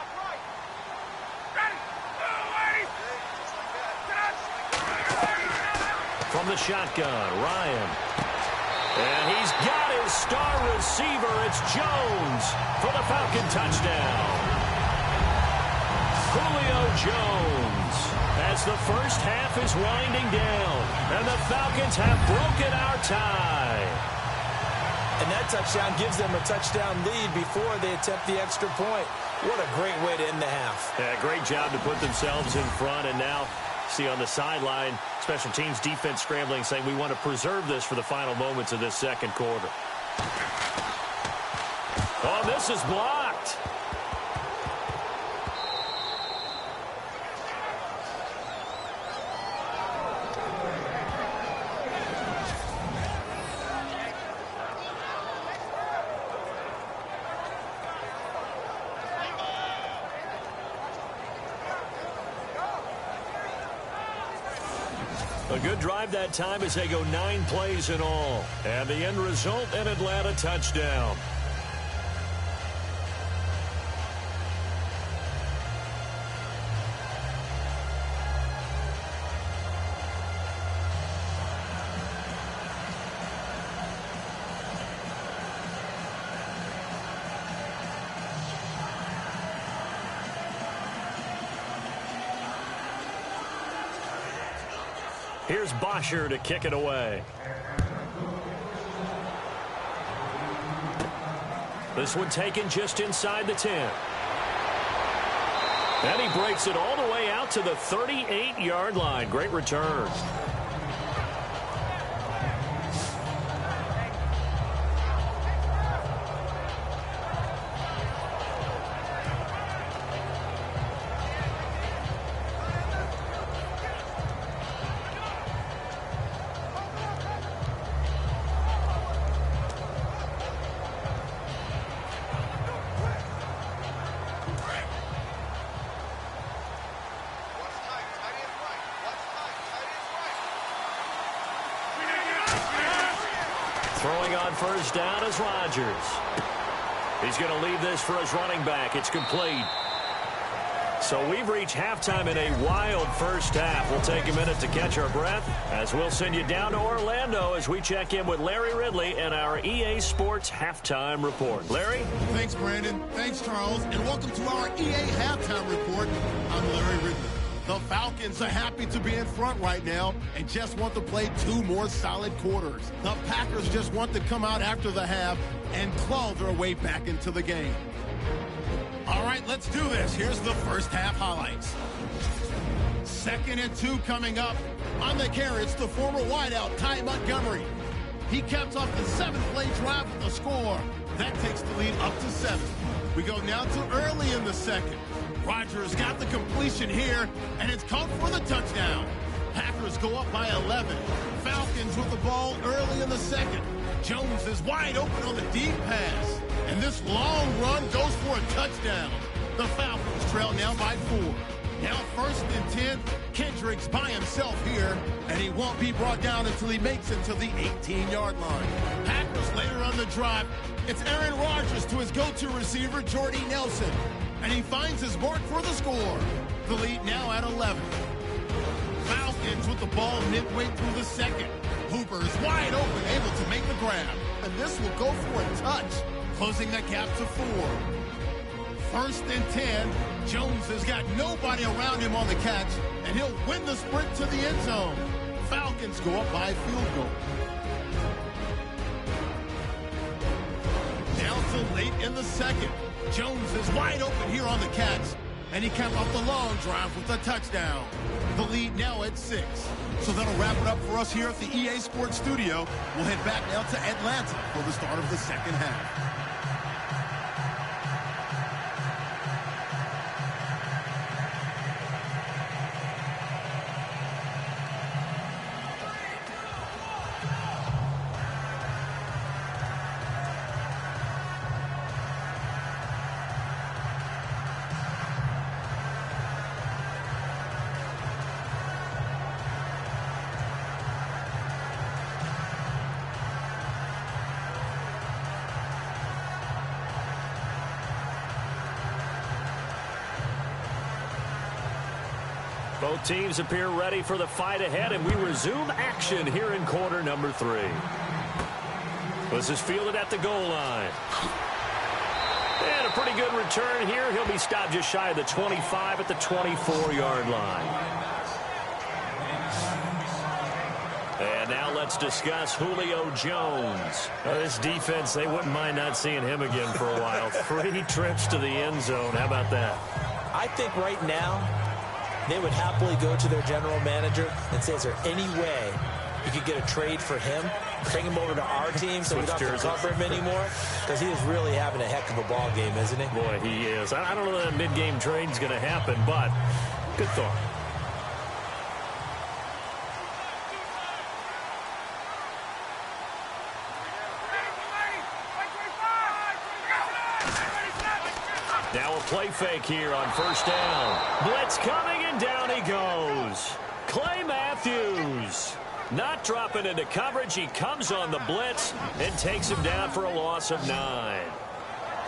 From the shotgun, Ryan. And he's got his star receiver. It's Jones for the Falcon touchdown. Julio Jones as the first half is winding down. And the Falcons have broken our tie. And that touchdown gives them a touchdown lead before they attempt the extra point. What a great way to end the half. Yeah, great job to put themselves in front. And now, see on the sideline, special teams defense scrambling, saying we want to preserve this for the final moments of this second quarter. Oh, this is blocked. A good drive that time as they go 9 plays in all. And the end result, an Atlanta touchdown. Here's Bosher to kick it away. This one taken just inside the 10. And he breaks it all the way out to the 38-yard line. Great return. Throwing on first down is Rodgers. He's going to leave this for his running back. It's complete. So we've reached halftime in a wild first half. We'll take a minute to catch our breath as we'll send you down to Orlando as we check in with Larry Ridley and our EA Sports Halftime Report. Larry? Thanks, Brandon. Thanks, Charles. And welcome to our EA Halftime Report. I'm Larry Ridley. The Falcons are happy to be in front right now and just want to play 2 more solid quarters. The Packers just want to come out after the half and claw their way back into the game. All right, let's do this. Here's the first half highlights. 2nd and 2 coming up. On the carry, it's the former wideout, Ty Montgomery. He caps off the 7-play drive with a score. That takes the lead up to 7. We go now to early in the second. Rodgers got the completion here, and it's caught for the touchdown. Packers go up by 11. Falcons with the ball early in the second. Jones is wide open on the deep pass. And this long run goes for a touchdown. The Falcons trail now by 4. Now 1st and 10. Kendrick's by himself here, and he won't be brought down until he makes it to the 18-yard line. Packers later on the drive. It's Aaron Rodgers to his go-to receiver, Jordy Nelson. And he finds his mark for the score. The lead now at 11. Falcons with the ball midway through the second. Hooper's wide open, able to make the grab. And this will go for a touch, closing the gap to 4. 1st and 10. Jones has got nobody around him on the catch, and he'll win the sprint to the end zone. Falcons go up by a field goal. Down to late in the second. Jones is wide open here on the catch, and he capped off the long drive with a touchdown. The lead now at 6. So that'll wrap it up for us here at the EA Sports Studio. We'll head back now to Atlanta for the start of the second half. Both teams appear ready for the fight ahead, and we resume action here in quarter number 3. This is fielded at the goal line. And a pretty good return here. He'll be stopped just shy of the 25 at the 24-yard line. And now let's discuss Julio Jones. This defense, they wouldn't mind not seeing him again for a while. 3 trips to the end zone. How about that? I think right now they would happily go to their general manager and say, is there any way you could get a trade for him, bring him over to our team so we don't have to cover him anymore? Because he is really having a heck of a ball game, isn't he? Boy, he is. I don't know that mid-game trade's going to happen, but good thought. Now a play fake here on first down. Blitz coming, and down he goes. Clay Matthews not dropping into coverage. He comes on the blitz and takes him down for a loss of 9.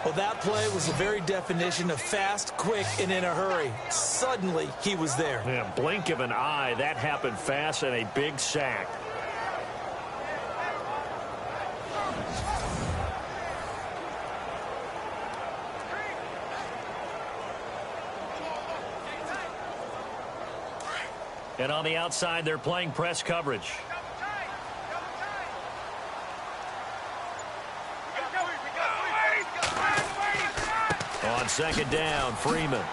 Well, that play was the very definition of fast, quick, and in a hurry. Suddenly, he was there. Yeah, blink of an eye. That happened fast, and a big sack. And on the outside, they're playing press coverage. On second down, Freeman.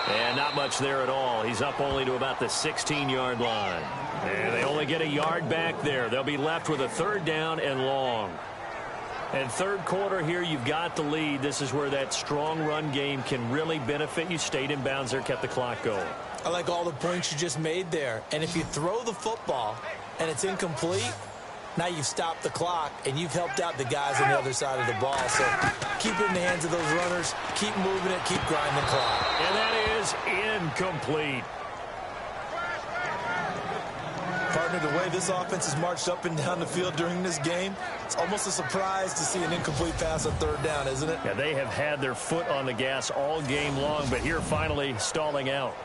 And not much there at all. He's up only to about the 16-yard line. And they only get a yard back there. They'll be left with a 3rd down and long. And third quarter here, you've got the lead. This is where that strong run game can really benefit you. Stayed in bounds there, kept the clock going. I like all the points you just made there. And if you throw the football and it's incomplete, now you've stopped the clock and you've helped out the guys on the other side of the ball. So keep it in the hands of those runners. Keep moving it. Keep grinding the clock. And that is incomplete. Partner, the way this offense has marched up and down the field during this game, it's almost a surprise to see an incomplete pass on third down, isn't it? Yeah, they have had their foot on the gas all game long, but here finally stalling out.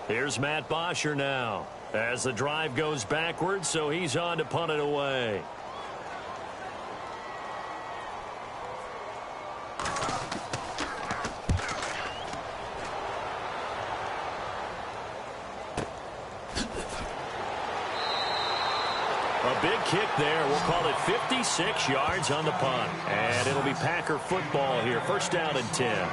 Here's Matt Bosher now as the drive goes backwards, so he's on to punt it away. A big kick there. We'll call it 56 yards on the punt. And it'll be Packer football here. First down and 10.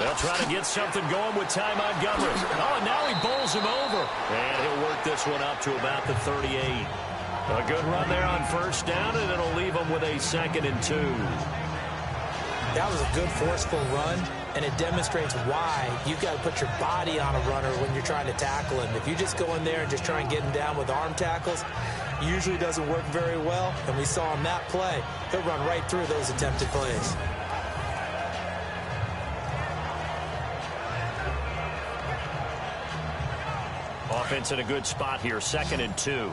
They'll try to get something going with Ty Montgomery. Oh, and now he bowls him over. And he'll work this one up to about the 38. A good run there on first down, and it'll leave him with a 2nd and 2. That was a good, forceful run, and it demonstrates why you've got to put your body on a runner when you're trying to tackle him. If you just go in there and just try and get him down with arm tackles, usually doesn't work very well. And we saw on that play, he'll run right through those attempted plays. Offense in a good spot here, 2nd and 2.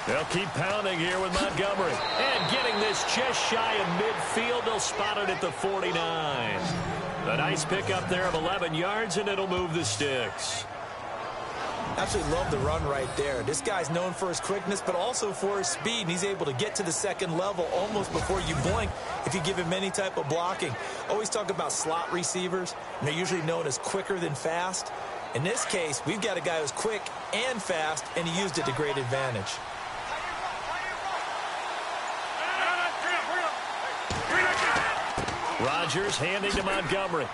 They'll keep pounding here with Montgomery. And getting this just shy of midfield, they'll spot it at the 49. A nice pickup there of 11 yards, and it'll move the sticks. Absolutely love the run right there. This guy's known for his quickness, but also for his speed. And he's able to get to the second level almost before you blink if you give him any type of blocking. Always talk about slot receivers, and they're usually known as quicker than fast. In this case, we've got a guy who's quick and fast, and he used it to great advantage. Rodgers handing to Montgomery.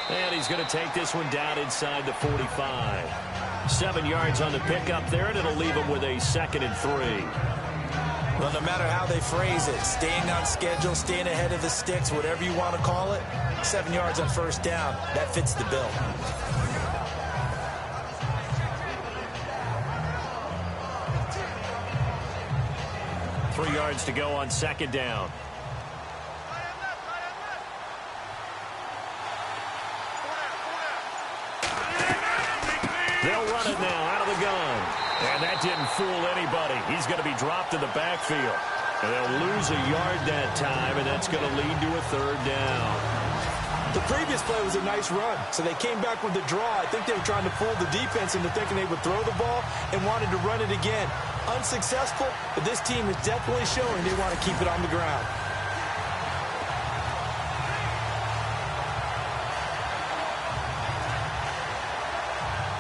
And he's going to take this one down inside the 45. 7 yards on the pickup there, and it'll leave him with a 2nd and 3. Well, no matter how they phrase it, staying on schedule, staying ahead of the sticks, whatever you want to call it, 7 yards on first down, that fits the bill. Three yards to go on 2nd down. They'll run it now out of the gun. And that didn't fool anybody. He's going to be dropped in the backfield. And they'll lose a yard that time, and that's going to lead to a 3rd down. The previous play was a nice run, so they came back with the draw. I think they were trying to fool the defense into thinking they would throw the ball and wanted to run it again. Unsuccessful, but this team is definitely showing they want to keep it on the ground.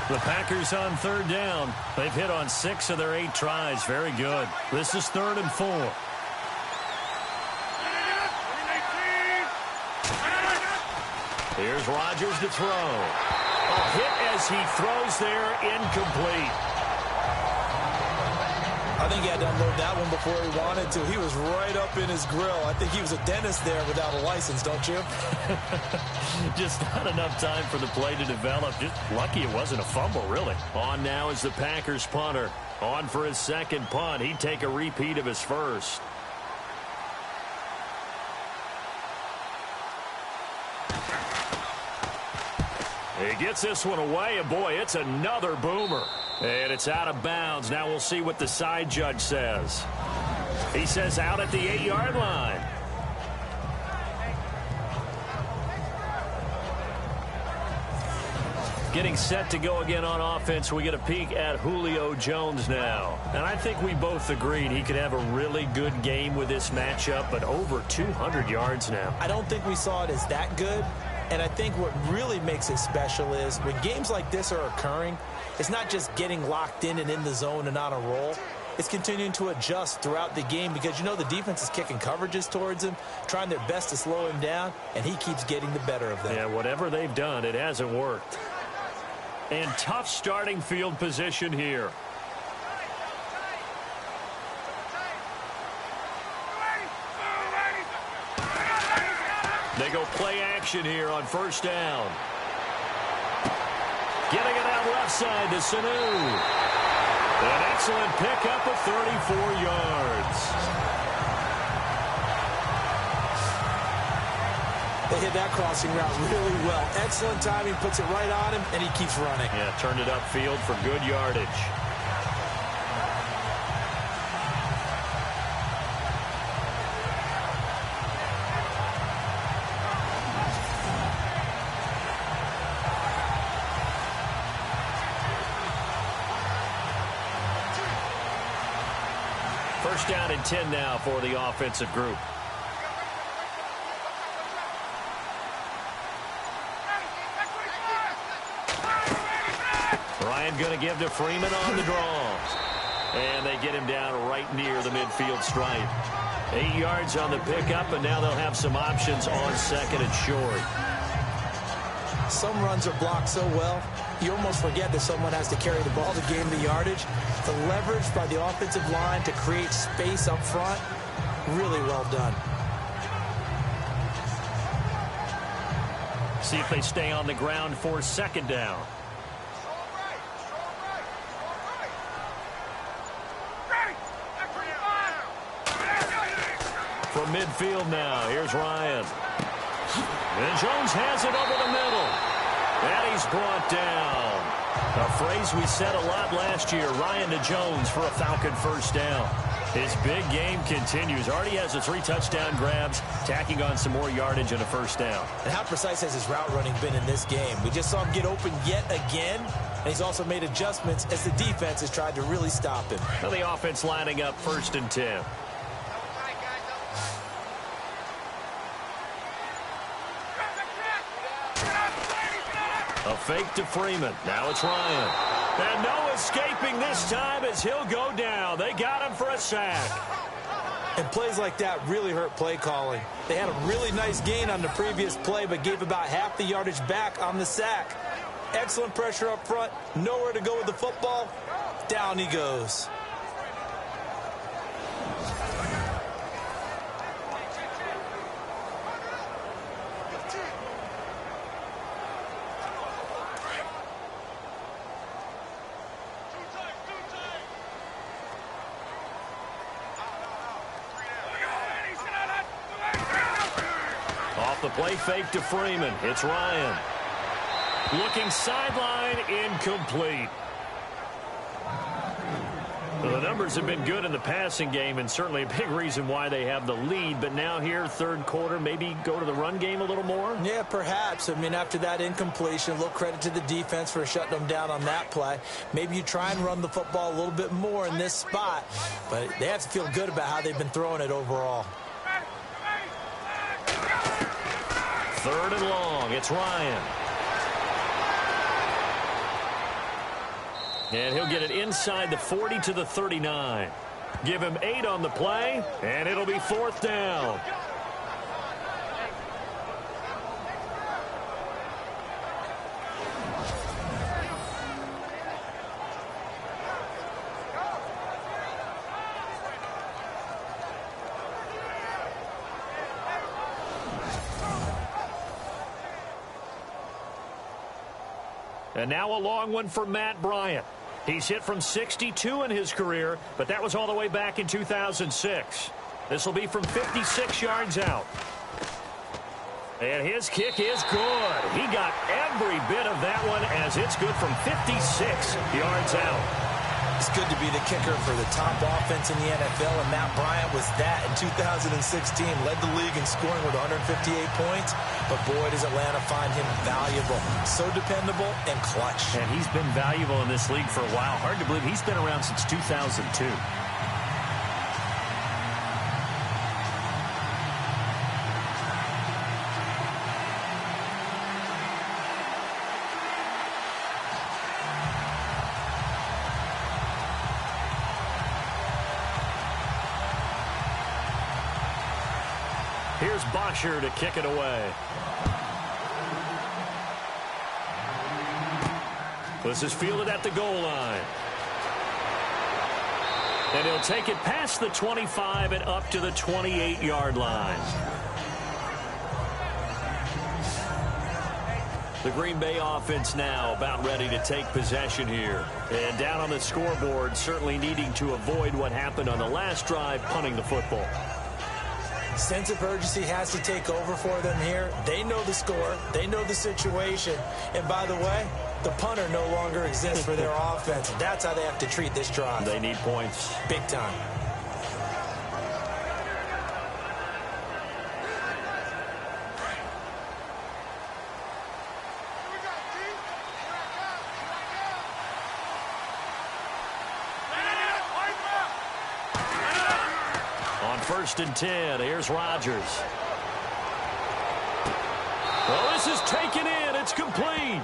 The Packers on 3rd down. They've hit on 6 of their 8 tries. Very good. This is 3rd and 4. Here's Rodgers to throw. A hit as he throws there, incomplete. I think he had to unload that one before he wanted to. He was right up in his grill. I think he was a dentist there without a license, don't you? Just not enough time for the play to develop. Just lucky it wasn't a fumble, really. On now is the Packers punter. On for his 2nd punt. He'd take a repeat of his first. He gets this one away, and boy, it's another boomer. And it's out of bounds. Now we'll see what the side judge says. He says out at the 8-yard line. Getting set to go again on offense. We get a peek at Julio Jones now. And I think we both agreed he could have a really good game with this matchup, but over 200 yards now. I don't think we saw it as that good. And I think what really makes it special is when games like this are occurring, it's not just getting locked in and in the zone and on a roll. It's continuing to adjust throughout the game because, you know, the defense is kicking coverages towards him, trying their best to slow him down, and he keeps getting the better of them. Yeah, whatever they've done, it hasn't worked. And tough starting field position here. They go play action here on first down. Getting it out left side to Sanu. An excellent pickup of 34 yards. They hit that crossing route really well. Excellent timing, puts it right on him, and he keeps running. Yeah, turned it upfield for good yardage. First down and 10 now for the offensive group. Ryan going to give to Freeman on the draw. And they get him down right near the midfield stripe. 8 yards on the pickup, and now they'll have some options on second and short. Some runs are blocked so well, you almost forget that someone has to carry the ball to gain the yardage. The leverage by the offensive line to create space up front, really well done. See if they stay on the ground for second down. From midfield now, here's Ryan. And Jones has it over the middle. And he's brought down. A phrase we said a lot last year, Ryan to Jones for a Falcon first down. His big game continues. Already has the 3 touchdown grabs, tacking on some more yardage and a first down. And how precise has his route running been in this game? We just saw him get open yet again, and he's also made adjustments as the defense has tried to really stop him. Well, the offense lining up first and 10. A fake to Freeman. Now it's Ryan. And no escaping this time as he'll go down. They got him for a sack. And plays like that really hurt play calling. They had a really nice gain on the previous play, but gave about half the yardage back on the sack. Excellent pressure up front. Nowhere to go with the football. Down he goes. The play fake to Freeman. It's Ryan. Looking sideline, incomplete. Well, the numbers have been good in the passing game and certainly a big reason why they have the lead. But now here, third quarter, maybe go to the run game a little more? Yeah, perhaps. I mean, after that incompletion, a little credit to the defense for shutting them down on that play. Maybe you try and run the football a little bit more in this spot. But they have to feel good about how they've been throwing it overall. Third and long. It's Ryan. And he'll get it inside the 40 to the 39. Give him 8 on the play, and it'll be fourth down. And now a long one for Matt Bryant. He's hit from 62 in his career, but that was all the way back in 2006. This will be from 56 yards out. And his kick is good. He got every bit of that one as it's good from 56 yards out. It's good to be the kicker for the top offense in the NFL, and Matt Bryant was that in 2016. Led the league in scoring with 158 points, but boy, does Atlanta find him valuable. So dependable and clutch. And he's been valuable in this league for a while. Hard to believe he's been around since 2002. Here's Bosher to kick it away. This is fielded at the goal line. And he'll take it past the 25 and up to the 28-yard line. The Green Bay offense now about ready to take possession here. And down on the scoreboard, certainly needing to avoid what happened on the last drive, punting the football. Sense of urgency has to take over for them here. They know the score. They know the situation. And by the way, the punter no longer exists for their offense. That's how they have to treat this drive. They need points. Big time. First and 10. Here's Rodgers. Well, this is taken in. It's complete.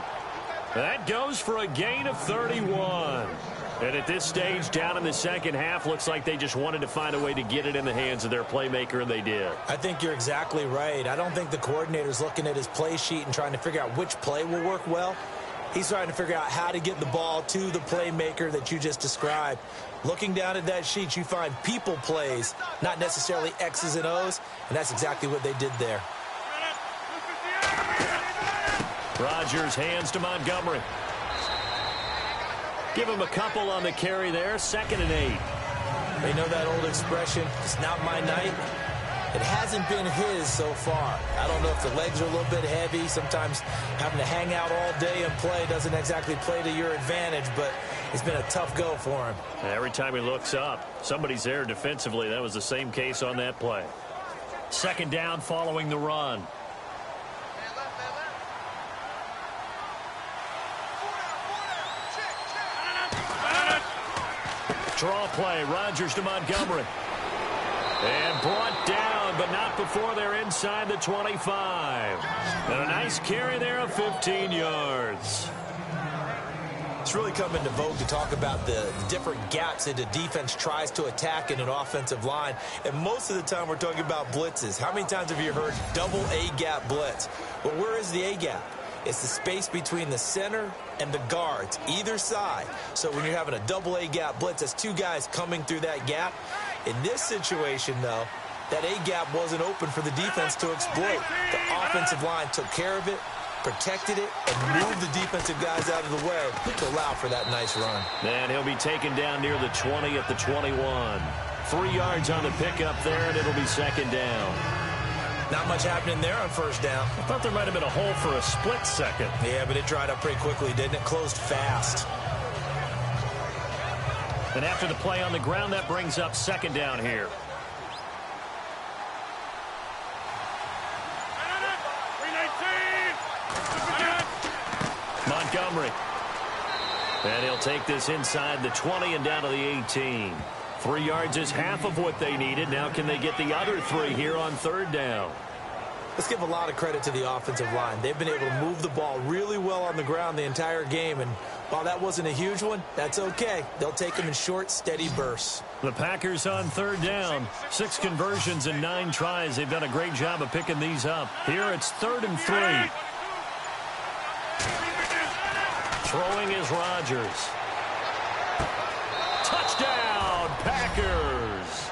That goes for a gain of 31. And at this stage, down in the second half, looks like they just wanted to find a way to get it in the hands of their playmaker, and they did. I think you're exactly right. I don't think the coordinator's looking at his play sheet and trying to figure out which play will work well. He's trying to figure out how to get the ball to the playmaker that you just described. Looking down at that sheet, you find people plays, not necessarily X's and O's, and that's exactly what they did there. Rodgers hands to Montgomery. Give him a couple on the carry there, 2nd and 8. They know that old expression, it's not my night. It hasn't been his so far. I don't know if the legs are a little bit heavy. Sometimes having to hang out all day and play doesn't exactly play to your advantage, but it's been a tough go for him. Every time he looks up, somebody's there defensively. That was the same case on that play. 2nd down following the run. Draw play. Rodgers to Montgomery. And brought down, but not before they're inside the 25. And a nice carry there of 15 yards. It's really come into vogue to talk about the different gaps that the defense tries to attack in an offensive line. And most of the time we're talking about blitzes. How many times have you heard double A-gap blitz? Well, where is the A-gap? It's the space between the center and the guards, either side. So when you're having a double A-gap blitz, that's two guys coming through that gap. In this situation, though, that A-gap wasn't open for the defense to exploit. The offensive line took care of it, protected it, and moved the defensive guys out of the way to allow for that nice run. And he'll be taken down near the 20 at the 21. 3 yards on the pickup there, and it'll be 2nd down. Not much happening there on 1st down. I thought there might have been a hole for a split second. Yeah, but it dried up pretty quickly, didn't it? Closed fast. And after the play on the ground, that brings up 2nd down here. Montgomery. And he'll take this inside the 20 and down to the 18. 3 yards is half of what they needed. Now can they get the other 3 here on 3rd down? Let's give a lot of credit to the offensive line. They've been able to move the ball really well on the ground the entire game. And while that wasn't a huge one, that's okay. They'll take them in short, steady bursts. The Packers on 3rd down. 6 conversions and 9 tries. They've done a great job of picking these up. Here it's 3rd and 3. Throwing is Rodgers. Touchdown, Packers.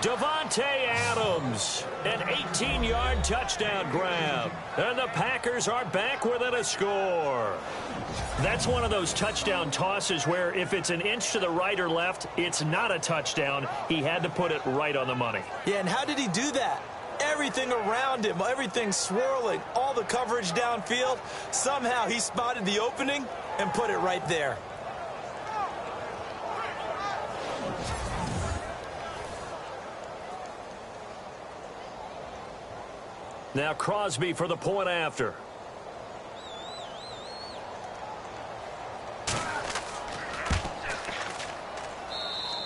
Davante Adams, an 18-yard touchdown grab. And the Packers are back within a score. That's one of those touchdown tosses where if it's an inch to the right or left, it's not a touchdown. He had to put it right on the money. Yeah, and how did he do that? Everything around him, everything swirling, all the coverage downfield. Somehow he spotted the opening and put it right there. Now Crosby for the point after.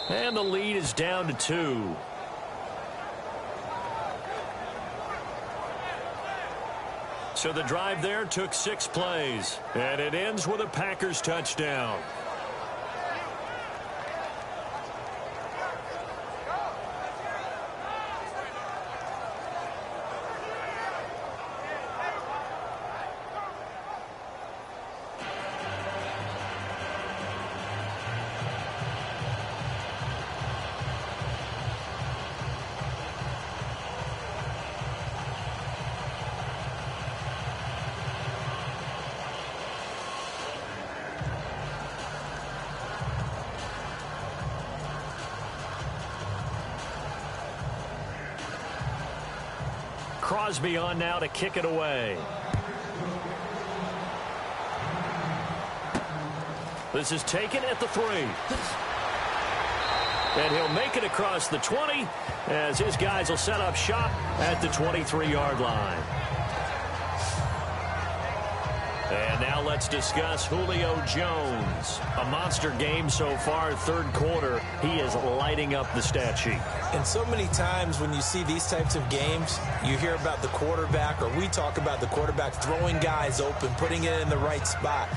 And the lead is down to 2. So the drive there took 6 plays. And it ends with a Packers touchdown. Crosby on now to kick it away. This is taken at the 3. And he'll make it across the 20 as his guys will set up shop at the 23-yard line. And now let's discuss Julio Jones. A monster game so far, third quarter. He is lighting up the stat sheet. And so many times when you see these types of games, you hear about the quarterback, or we talk about the quarterback throwing guys open, putting it in the right spot.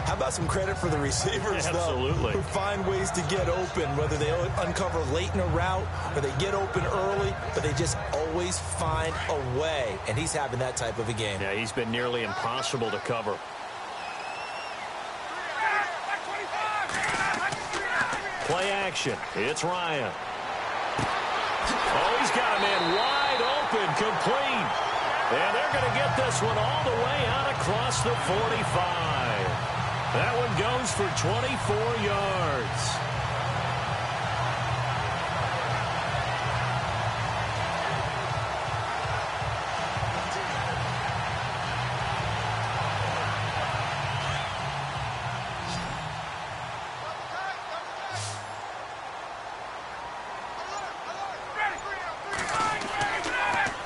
How about some credit for the receivers, Absolutely. though, who find ways to get open, whether they uncover late in a route or they get open early, but they just always find a way. And he's having that type of a game. Yeah, he's been nearly impossible to cover. Play action. It's Ryan. Oh, he's got a man wide open, complete. And they're going to get this one all the way out across the 45. That one goes for 24 yards.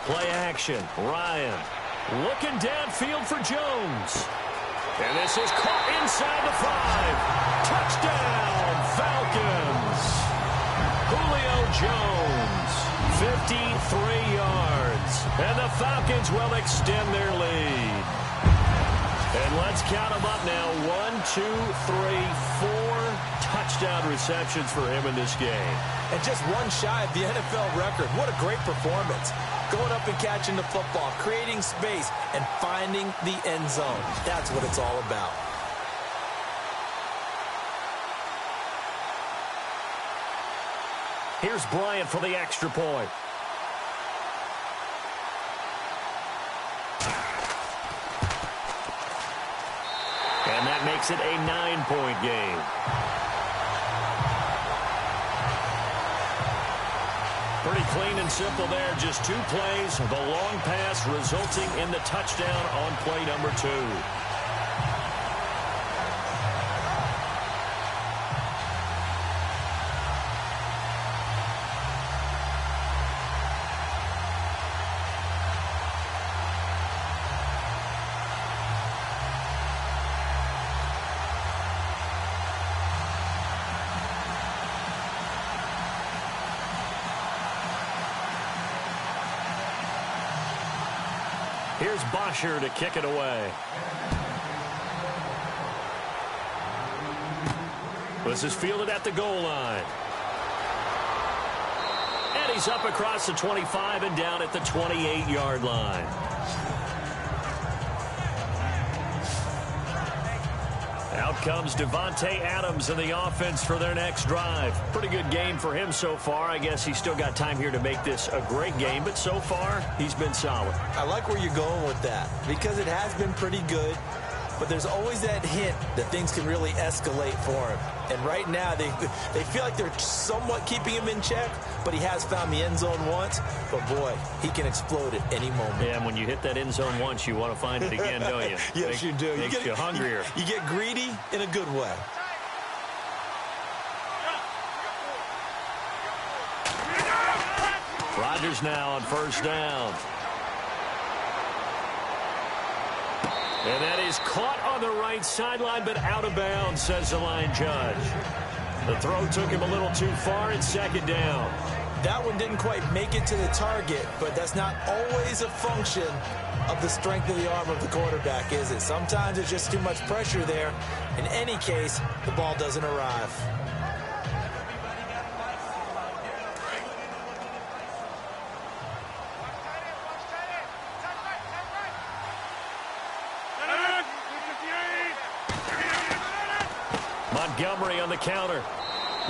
Play action. Ryan looking downfield for Jones. And this is caught inside the 5. Touchdown, Falcons. Julio Jones, 53 yards. And the Falcons will extend their lead. And let's count them up now. 1, 2, 3, 4 touchdown receptions for him in this game. And just one shy of the NFL record. What a great performance. Going up and catching the football, creating space, and finding the end zone. That's what it's all about. Here's Bryant for the extra point. And that makes it a 9-point game. Pretty clean and simple there. Just 2 plays. The long pass resulting in the touchdown on play number 2. Here's Bosher to kick it away. This is fielded at the goal line. And he's up across the 25 and down at the 28-yard line. Out comes Devontae Adams in the offense for their next drive. Pretty good game for him so far. I guess he's still got time here to make this a great game, but so far, he's been solid. I like where you're going with that because it has been pretty good, but there's always that hint that things can really escalate for him. And right now, they feel like they're somewhat keeping him in check, but he has found the end zone once. But, boy, he can explode at any moment. Yeah, and when you hit that end zone once, you want to find it again, don't you? Yes, you do. Makes you hungrier. You get greedy in a good way. Rodgers now on first down. And that is caught on the right sideline, but out of bounds, says the line judge. The throw took him a little too far. It's second down. That one didn't quite make it to the target, but that's not always a function of the strength of the arm of the quarterback, is it? Sometimes there's just too much pressure there. In any case, the ball doesn't arrive. Montgomery on the counter.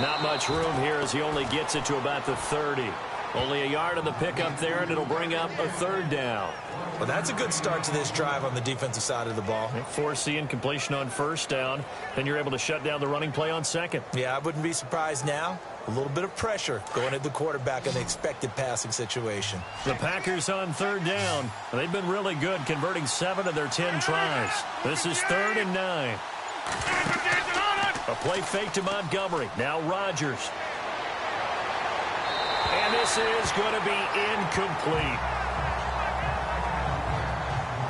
Not much room here as he only gets it to about the 30. Only a yard on the pickup there, and it'll bring up a third down. Well, that's a good start to this drive on the defensive side of the ball. Force the incompletion on first down. Then you're able to shut down the running play on second. Yeah, I wouldn't be surprised now. A little bit of pressure going at the quarterback in the expected passing situation. The Packers on third down. They've been really good, converting 7 of their 10 tries. This is 3rd and 9. A play fake to Montgomery. Now Rodgers. And this is going to be incomplete.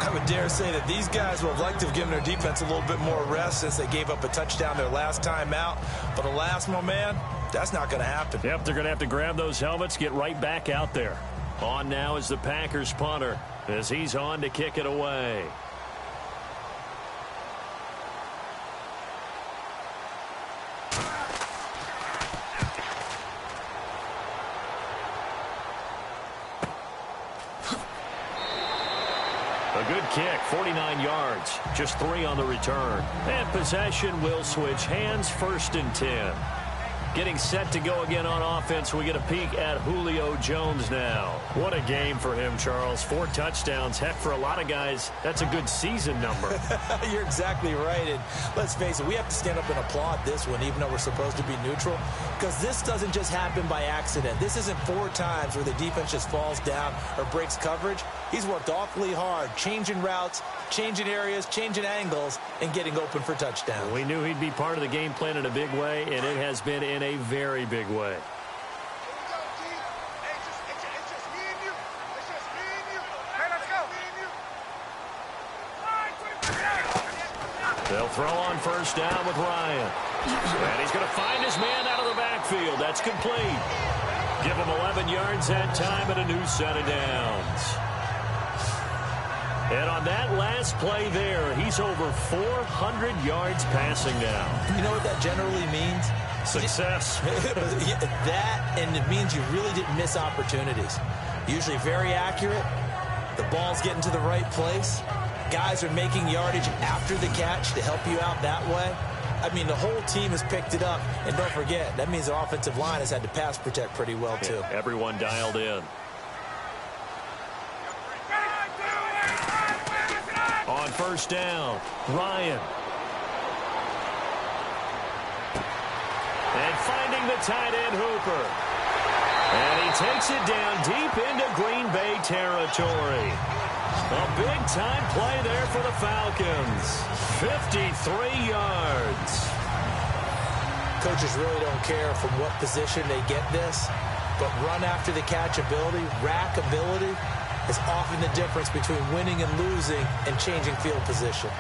I would dare say that these guys would have liked to have given their defense a little bit more rest since they gave up a touchdown their last time out. But alas, my man, that's not going to happen. Yep, they're going to have to grab those helmets, get right back out there. On now is the Packers punter as he's on to kick it away. A good kick, 49 yards, just 3 on the return. And possession will switch hands, 1st and 10. Getting set to go again on offense, we get a peek at Julio Jones now. What a game for him, Charles. 4 touchdowns. Heck, for a lot of guys, that's a good season number. You're exactly right. And let's face it, we have to stand up and applaud this one, even though we're supposed to be neutral, because this doesn't just happen by accident. This isn't 4 times where the defense just falls down or breaks coverage. He's worked awfully hard, changing routes, changing areas, changing angles, and getting open for touchdowns. We knew he'd be part of the game plan in a big way, and it has been in a very big way. They'll throw on first down with Ryan. And he's going to find his man out of the backfield. That's complete. Give him 11 yards that time and a new set of downs. And on that last play there, he's over 400 yards passing now. You know what that generally means? Success. That, and it means you really didn't miss opportunities. Usually very accurate. The ball's getting to the right place. Guys are making yardage after the catch to help you out that way. I mean, the whole team has picked it up. And don't forget, that means the offensive line has had to pass protect pretty well, too. Yeah, everyone dialed in. On first down, Ryan. And finding the tight end, Hooper. And he takes it down deep into Green Bay territory. A big-time play there for the Falcons. 53 yards. Coaches really don't care from what position they get this, but run after the catch ability, rack ability, is often the difference between winning and losing and changing field position.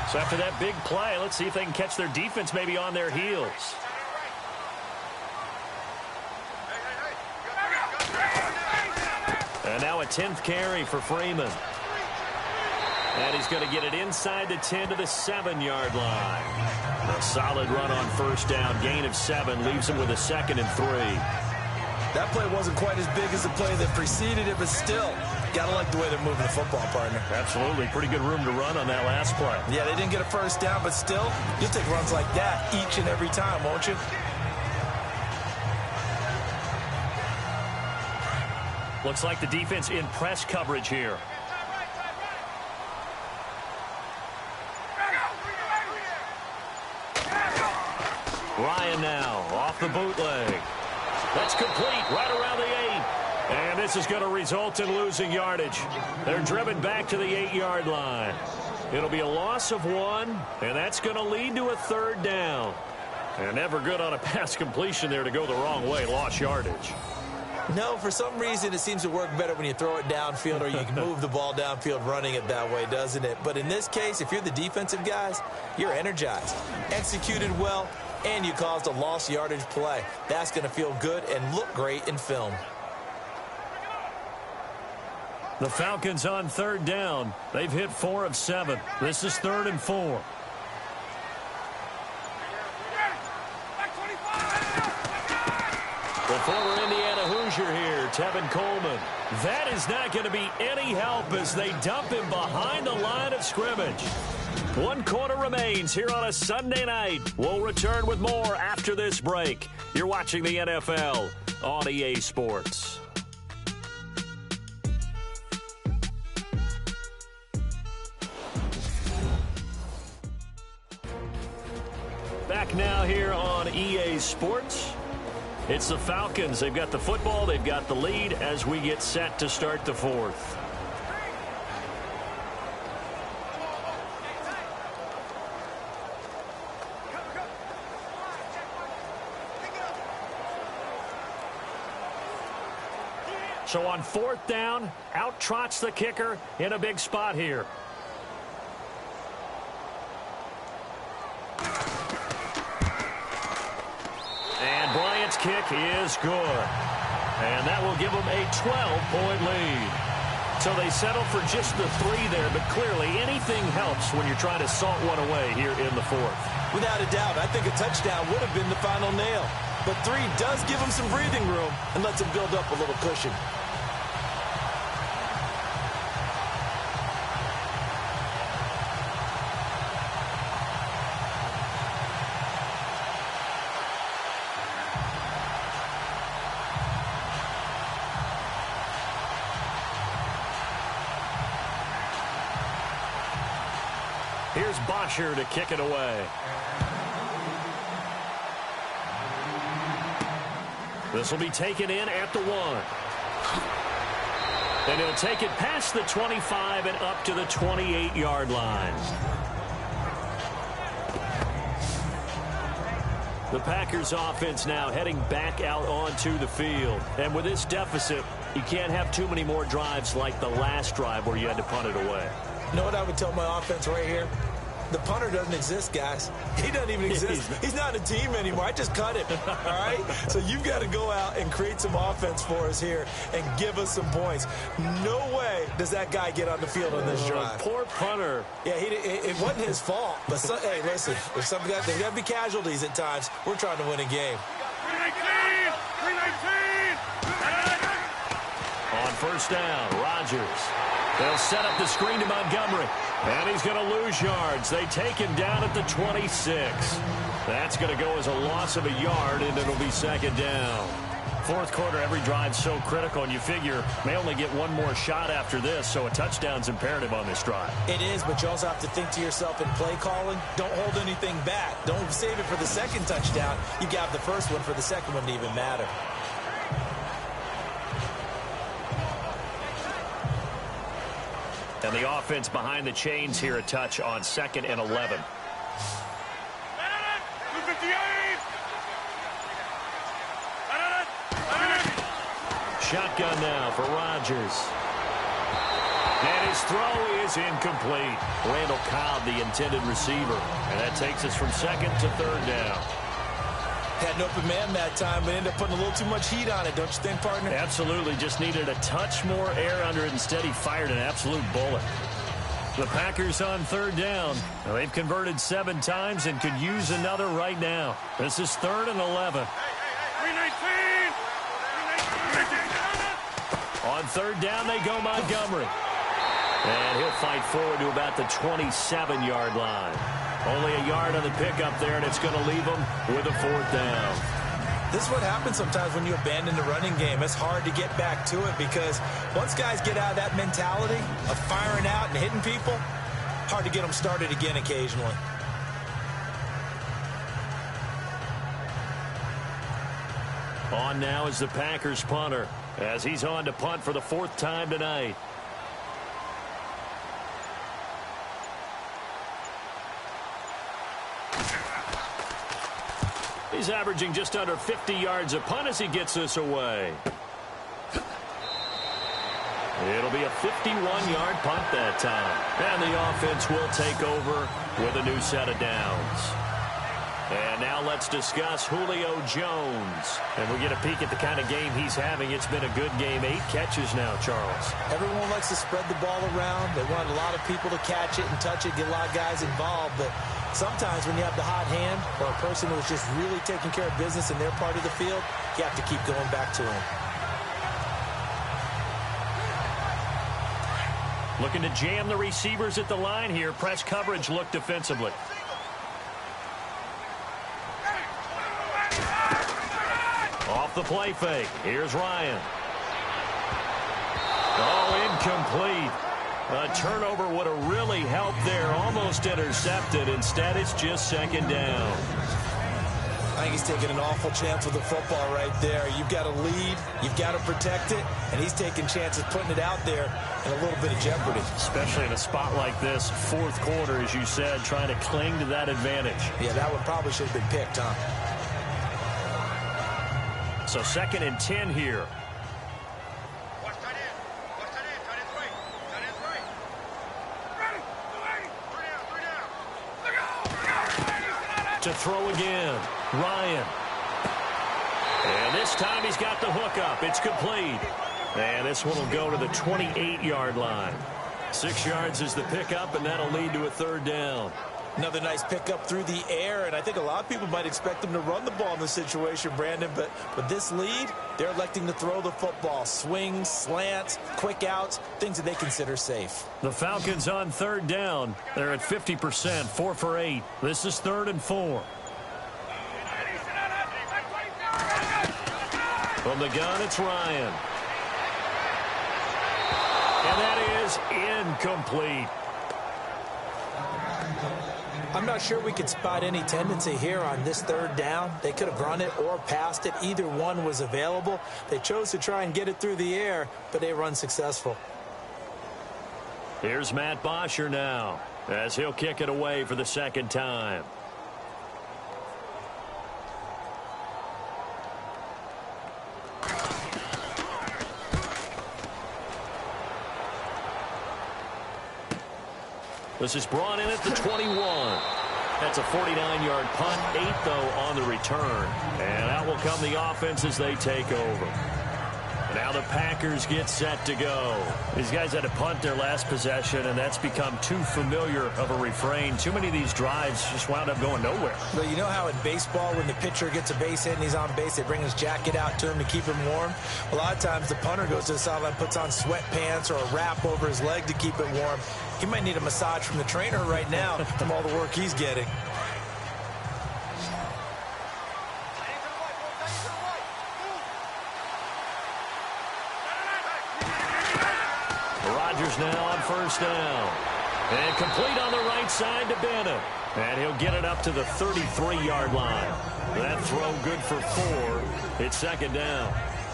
So after that big play, let's see if they can catch their defense maybe on their heels. And now a 10th carry for Freeman. And he's going to get it inside the 10 to the 7-yard line. A solid run on first down. Gain of 7 leaves him with a 2nd and 3. That play wasn't quite as big as the play that preceded it, but still, gotta like the way they're moving the football, partner. Absolutely. Pretty good room to run on that last play. Yeah, they didn't get a first down, but still, you'll take runs like that each and every time, won't you? Looks like the defense in press coverage here. Ryan now off the bootleg. That's complete right around the 8. And this is going to result in losing yardage. They're driven back to the 8-yard line. It'll be a loss of 1, and that's going to lead to a 3rd down. And never good on a pass completion there to go the wrong way. Lost yardage. No, for some reason it seems to work better when you throw it downfield or you can move the ball downfield running it that way, doesn't it? But in this case, if you're the defensive guys, you're energized, executed well, and you caused a lost yardage play. That's going to feel good and look great in film. The Falcons on 3rd down. They've hit 4 of 7. This is 3rd and 4. The former Indiana Hoosier here, Tevin Coleman. That is not going to be any help as they dump him behind the line of scrimmage. 1 quarter remains here on a Sunday night. We'll return with more after this break. You're watching the NFL on EA Sports. Back now here on EA Sports. It's the Falcons. They've got the football. They've got the lead as we get set to start the 4th. So on 4th down, out trots the kicker in a big spot here. And Bryant's kick is good. And that will give them a 12-point lead. So they settle for just the 3 there, but clearly anything helps when you're trying to salt one away here in the 4th. Without a doubt, I think a touchdown would have been the final nail. But 3 does give them some breathing room and lets them build up a little cushion. Here's Bosher to kick it away. This will be taken in at the 1. And he'll take it past the 25 and up to the 28-yard line. The Packers offense now heading back out onto the field. And with this deficit, you can't have too many more drives like the last drive where you had to punt it away. You know what I would tell my offense right here? The punter doesn't exist, guys. He doesn't even exist. He's not a team anymore. I just cut him, all right? So you've got to go out and create some offense for us here and give us some points. No way does that guy get on the field on this drive. Poor punter. Yeah, it wasn't his fault. But, hey, listen, if there's got to be casualties at times. We're trying to win a game. 319! 319! On 1st down, Rodgers. They'll set up the screen to Montgomery. And he's going to lose yards. They take him down at the 26. That's going to go as a loss of a yard, and it'll be 2nd down. 4th quarter, every drive's so critical, and you figure may only get one more shot after this, so a touchdown's imperative on this drive. It is, but you also have to think to yourself in play calling, don't hold anything back. Don't save it for the 2nd touchdown. You got the 1st one for the 2nd one to even matter. And the offense behind the chains here a touch on 2nd and 11. 258! Shotgun now for Rodgers. And his throw is incomplete. Randall Cobb, the intended receiver. And that takes us from 2nd to 3rd down. Had an open man that time, but ended up putting a little too much heat on it, don't you think, partner? Absolutely. Just needed a touch more air under it. Instead, he fired an absolute bullet. The Packers on 3rd down. Now, they've converted 7 times and could use another right now. This is 3rd and 11. 319! On 3rd down, they go Montgomery. And he'll fight forward to about the 27-yard line. Only a yard on the pickup there, and it's going to leave them with a 4th down. This is what happens sometimes when you abandon the running game. It's hard to get back to it because once guys get out of that mentality of firing out and hitting people, hard to get them started again occasionally. On now is the Packers punter as he's on to punt for the 4th time tonight. He's averaging just under 50 yards a punt as he gets this away. It'll be a 51-yard punt that time. And the offense will take over with a new set of downs. And now let's discuss Julio Jones. And we get a peek at the kind of game he's having. It's been a good game. 8 catches now, Charles. Everyone likes to spread the ball around. They want a lot of people to catch it and touch it, get a lot of guys involved. But sometimes when you have the hot hand or a person who's just really taking care of business in their part of the field, you have to keep going back to him. Looking to jam the receivers at the line here. Press coverage look defensively. Off the play fake. Here's Ryan. Oh, incomplete. A turnover would have really helped there. Almost intercepted. Instead, it's just second down. I think he's taking an awful chance with the football right there. You've got to lead. You've got to protect it. And he's taking chances putting it out there in a little bit of jeopardy. Especially in a spot like this, fourth quarter, as you said, trying to cling to that advantage. Yeah, that one probably should have been picked, huh? So 2nd and 10 here. To throw again. Ryan. And this time he's got the hook up. It's complete. And this one will go to the 28-yard line. 6 yards is the pickup, and that'll lead to a third down. Another nice pickup through the air, and I think a lot of people might expect them to run the ball in this situation, Brandon, but with this lead, they're electing to throw the football. Swings, slants, quick outs, things that they consider safe. The Falcons on third down. They're at 50%, 4 for 8. This is 3rd and 4. From the gun, it's Ryan. And that is incomplete. I'm not sure we could spot any tendency here on this third down. They could have run it or passed it. Either one was available. They chose to try and get it through the air, but they were unsuccessful. Here's Matt Bosher now as he'll kick it away for the second time. This is brought in at the 21. That's a 49-yard punt, 8, though, on the return. And out will come the offense as they take over. Now the Packers get set to go. These guys had to punt their last possession, and that's become too familiar of a refrain. Too many of these drives just wound up going nowhere. Well, you know how in baseball, when the pitcher gets a base hit and he's on base, they bring his jacket out to him to keep him warm? A lot of times the punter goes to the sideline, puts on sweatpants or a wrap over his leg to keep it warm. He might need a massage from the trainer right now from all the work he's getting. Rodgers now on first down. And complete on the right side to Bennett. And he'll get it up to the 33-yard line. That throw good for 4. It's second down.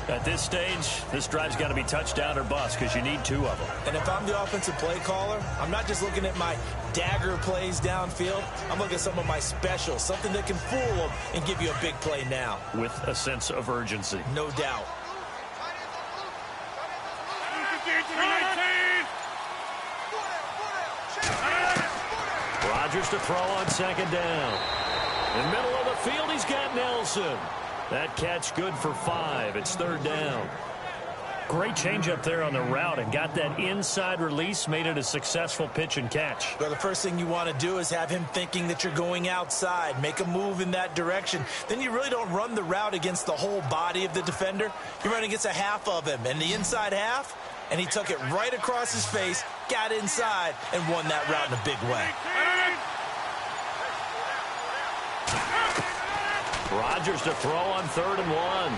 At this stage, this drive's got to be touchdown or bust because you need 2 of them. And if I'm the offensive play caller, I'm not just looking at my dagger plays downfield. I'm looking at some of my specials, something that can fool them and give you a big play now. With a sense of urgency. No doubt. Rodgers to throw on second down. In the middle of the field, he's got Nelson. That catch good for 5. It's third down. Great change up there on the route and got that inside release, made it a successful pitch and catch. Well, the first thing you want to do is have him thinking that you're going outside, make a move in that direction. Then you really don't run the route against the whole body of the defender. You run against a half of him, and the inside half, and he took it right across his face, got inside, and won that route in a big way. Rodgers to throw on 3rd and 1.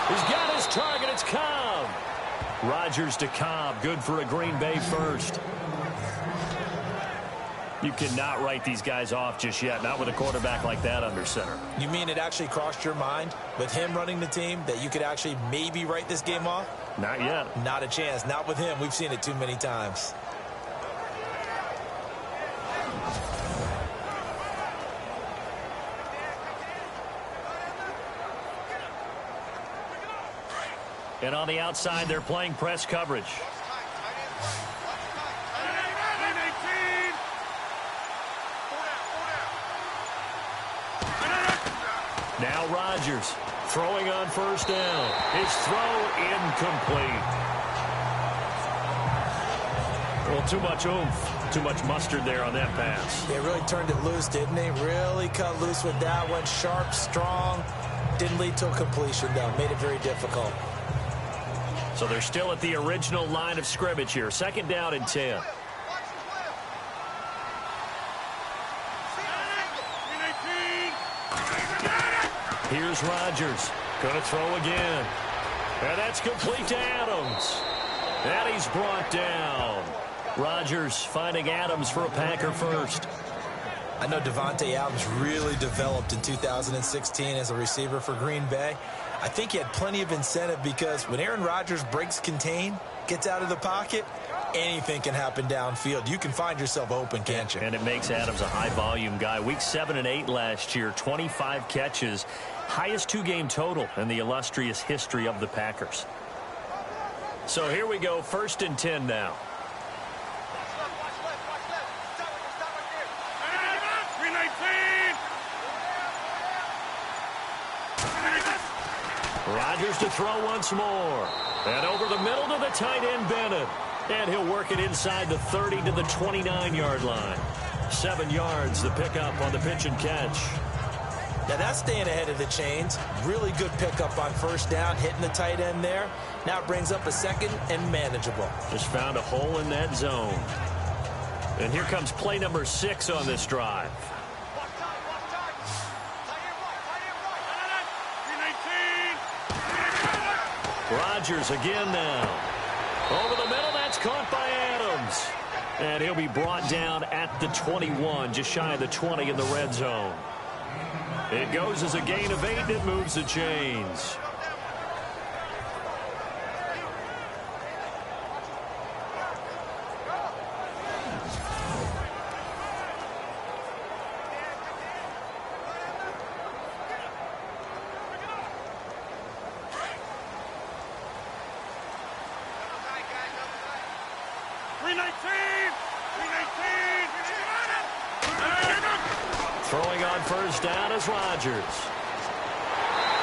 He's got his target. It's Cobb. Rodgers to Cobb. Good for a Green Bay first. You cannot write these guys off just yet. Not with a quarterback like that under center. You mean it actually crossed your mind with him running the team that you could actually maybe write this game off? Not yet. Not a chance. Not with him. We've seen it too many times. And on the outside, they're playing press coverage. Now Rodgers throwing on first down. His throw incomplete. Well, too much oomph, too much mustard there on that pass. Yeah, really turned it loose, didn't he? Really cut loose with that one. Sharp, strong. Didn't lead to a completion, though. Made it very difficult. So they're still at the original line of scrimmage here. 2nd down and 10. Here's Rodgers. Going to throw again. And that's complete to Adams. And he's brought down. Rodgers finding Adams for a Packer first. I know Devontae Adams really developed in 2016 as a receiver for Green Bay. I think he had plenty of incentive because when Aaron Rodgers breaks contain, gets out of the pocket, anything can happen downfield. You can find yourself open, can't you? And it makes Adams a high-volume guy. Week 7 and 8 last year, 25 catches. Highest 2-game total in the illustrious history of the Packers. So here we go, 1st and 10 now. Rodgers to throw once more. And over the middle to the tight end, Bennett. And he'll work it inside the 30 to the 29-yard line. 7 yards, the pickup on the pitch and catch. Now that's staying ahead of the chains. Really good pickup on first down, hitting the tight end there. Now it brings up a 2nd and manageable. Just found a hole in that zone. And here comes play number 6 on this drive. Rodgers again now. Over the middle, that's caught by Adams. And he'll be brought down at the 21, just shy of the 20 in the red zone. It goes as a gain of 8, and it moves the chains. Throwing on first down is Rodgers.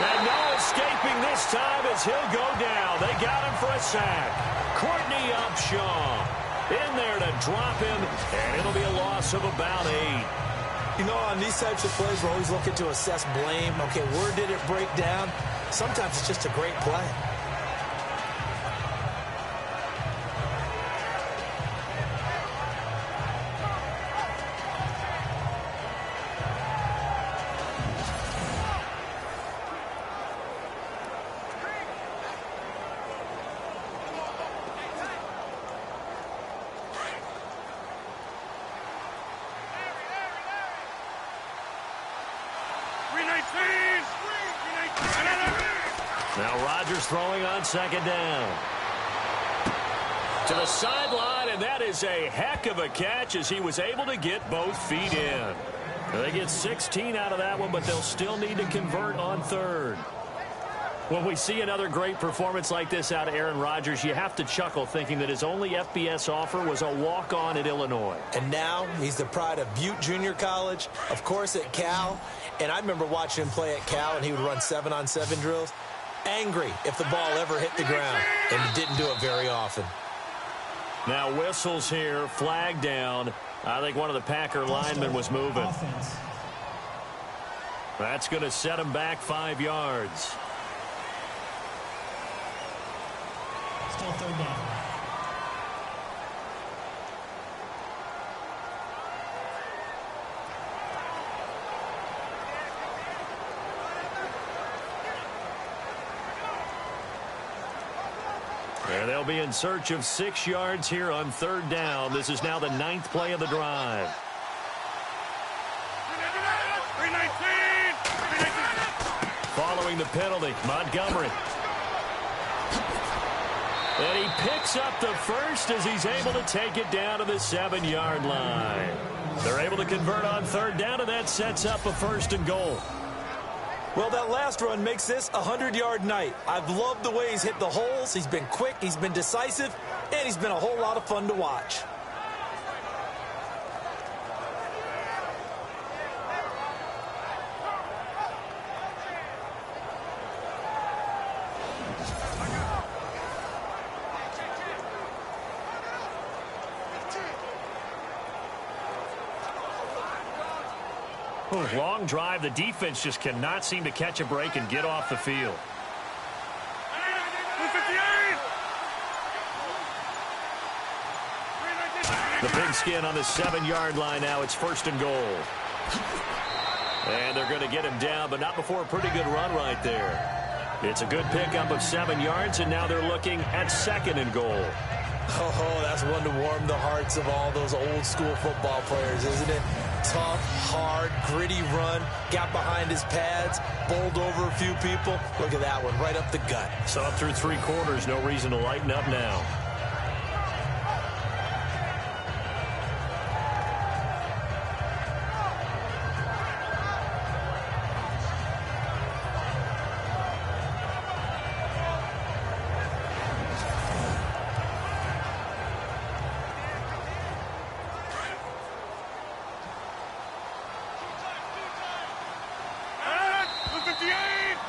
And no escaping this time as he'll go down. They got him for a sack. Courtney Upshaw in there to drop him, and it'll be a loss of about 8. You know, on these types of plays, we're always looking to assess blame. Okay, where did it break down? Sometimes it's just a great play. Now Rodgers throwing on 2nd down. To the sideline, and that is a heck of a catch as he was able to get both feet in. They get 16 out of that one, but they'll still need to convert on 3rd. When we see another great performance like this out of Aaron Rodgers, you have to chuckle thinking that his only FBS offer was a walk-on at Illinois. And now he's the pride of Butte Junior College, of course at Cal. And I remember watching him play at Cal, and he would run 7-on-7 drills. Angry if the ball ever hit the ground, and he didn't do it very often. Now whistles here, flag down. I think one of the Packer linemen was moving. That's going to set him back 5 yards. Still 3rd down. And they'll be in search of 6 yards here on 3rd down. This is now the 9th play of the drive. Following the penalty, Montgomery. And he picks up the first as he's able to take it down to the 7-yard line. They're able to convert on 3rd down, and that sets up a 1st and goal. Well, that last run makes this a 100-yard night. I've loved the way he's hit the holes. He's been quick, he's been decisive, and he's been a whole lot of fun to watch. Long drive. The defense just cannot seem to catch a break and get off the field. The pigskin on the 7-yard line now. It's 1st and goal. And they're going to get him down, but not before a pretty good run right there. It's a good pickup of 7 yards, and now they're looking at 2nd and goal. Oh, that's one to warm the hearts of all those old-school football players, isn't it? Tough, hard, gritty run, got behind his pads, bowled over a few people. Look at that one, right up the gut. So up through 3 quarters, no reason to lighten up now.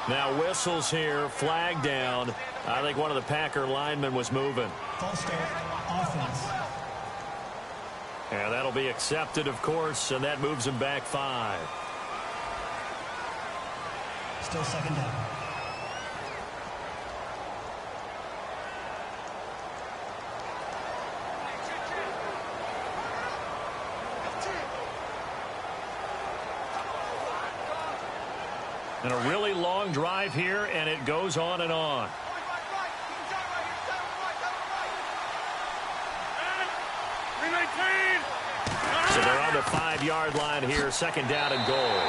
Now whistles here, flag down. I think one of the Packer linemen was moving. False start, offense. And that'll be accepted, of course, and that moves him back 5. Still 2nd down. And a really long drive here, and it goes on and on. So they're on the 5-yard line here, 2nd down and goal.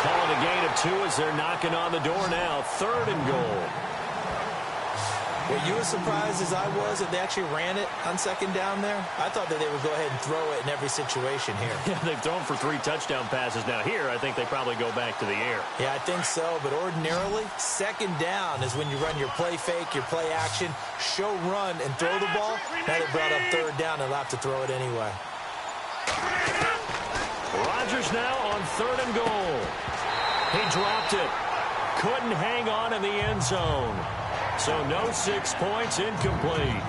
Calling a gain of 2 as they're knocking on the door now, 3rd and goal. Were you as surprised as I was that they actually ran it on 2nd down there? I thought that they would go ahead and throw it in every situation here. Yeah, they've thrown for 3 touchdown passes. Now here, I think they probably go back to the air. Yeah, I think so, but ordinarily, 2nd down is when you run your play fake, your play action, show run, and throw the ball. Now they brought up 3rd down, and they'll have to throw it anyway. Rodgers now on 3rd and goal. He dropped it. Couldn't hang on in the end zone. So no 6 points, incomplete.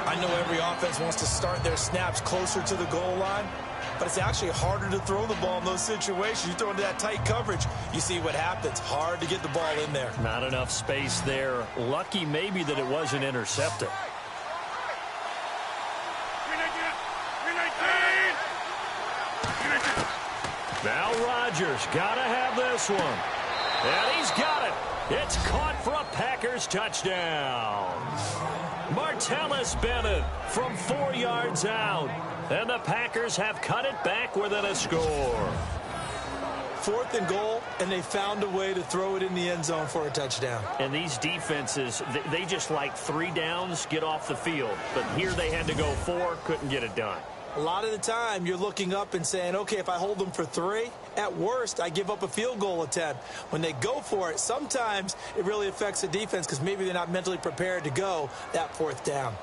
I know every offense wants to start their snaps closer to the goal line, but it's actually harder to throw the ball in those situations. You throw into that tight coverage, you see what happens. Hard to get the ball in there. Not enough space there. Lucky maybe that it wasn't intercepted. Now Rodgers got to have this one. And he's got it. It's caught for a Packers touchdown. Martellus Bennett from 4 yards out. And the Packers have cut it back within a score. 4th and goal, and they found a way to throw it in the end zone for a touchdown. And these defenses, they just like 3 downs, get off the field. But here they had to go 4, couldn't get it done. A lot of the time, you're looking up and saying, okay, if I hold them for 3, at worst, I give up a field goal attempt. When they go for it, sometimes it really affects the defense because maybe they're not mentally prepared to go that 4th down.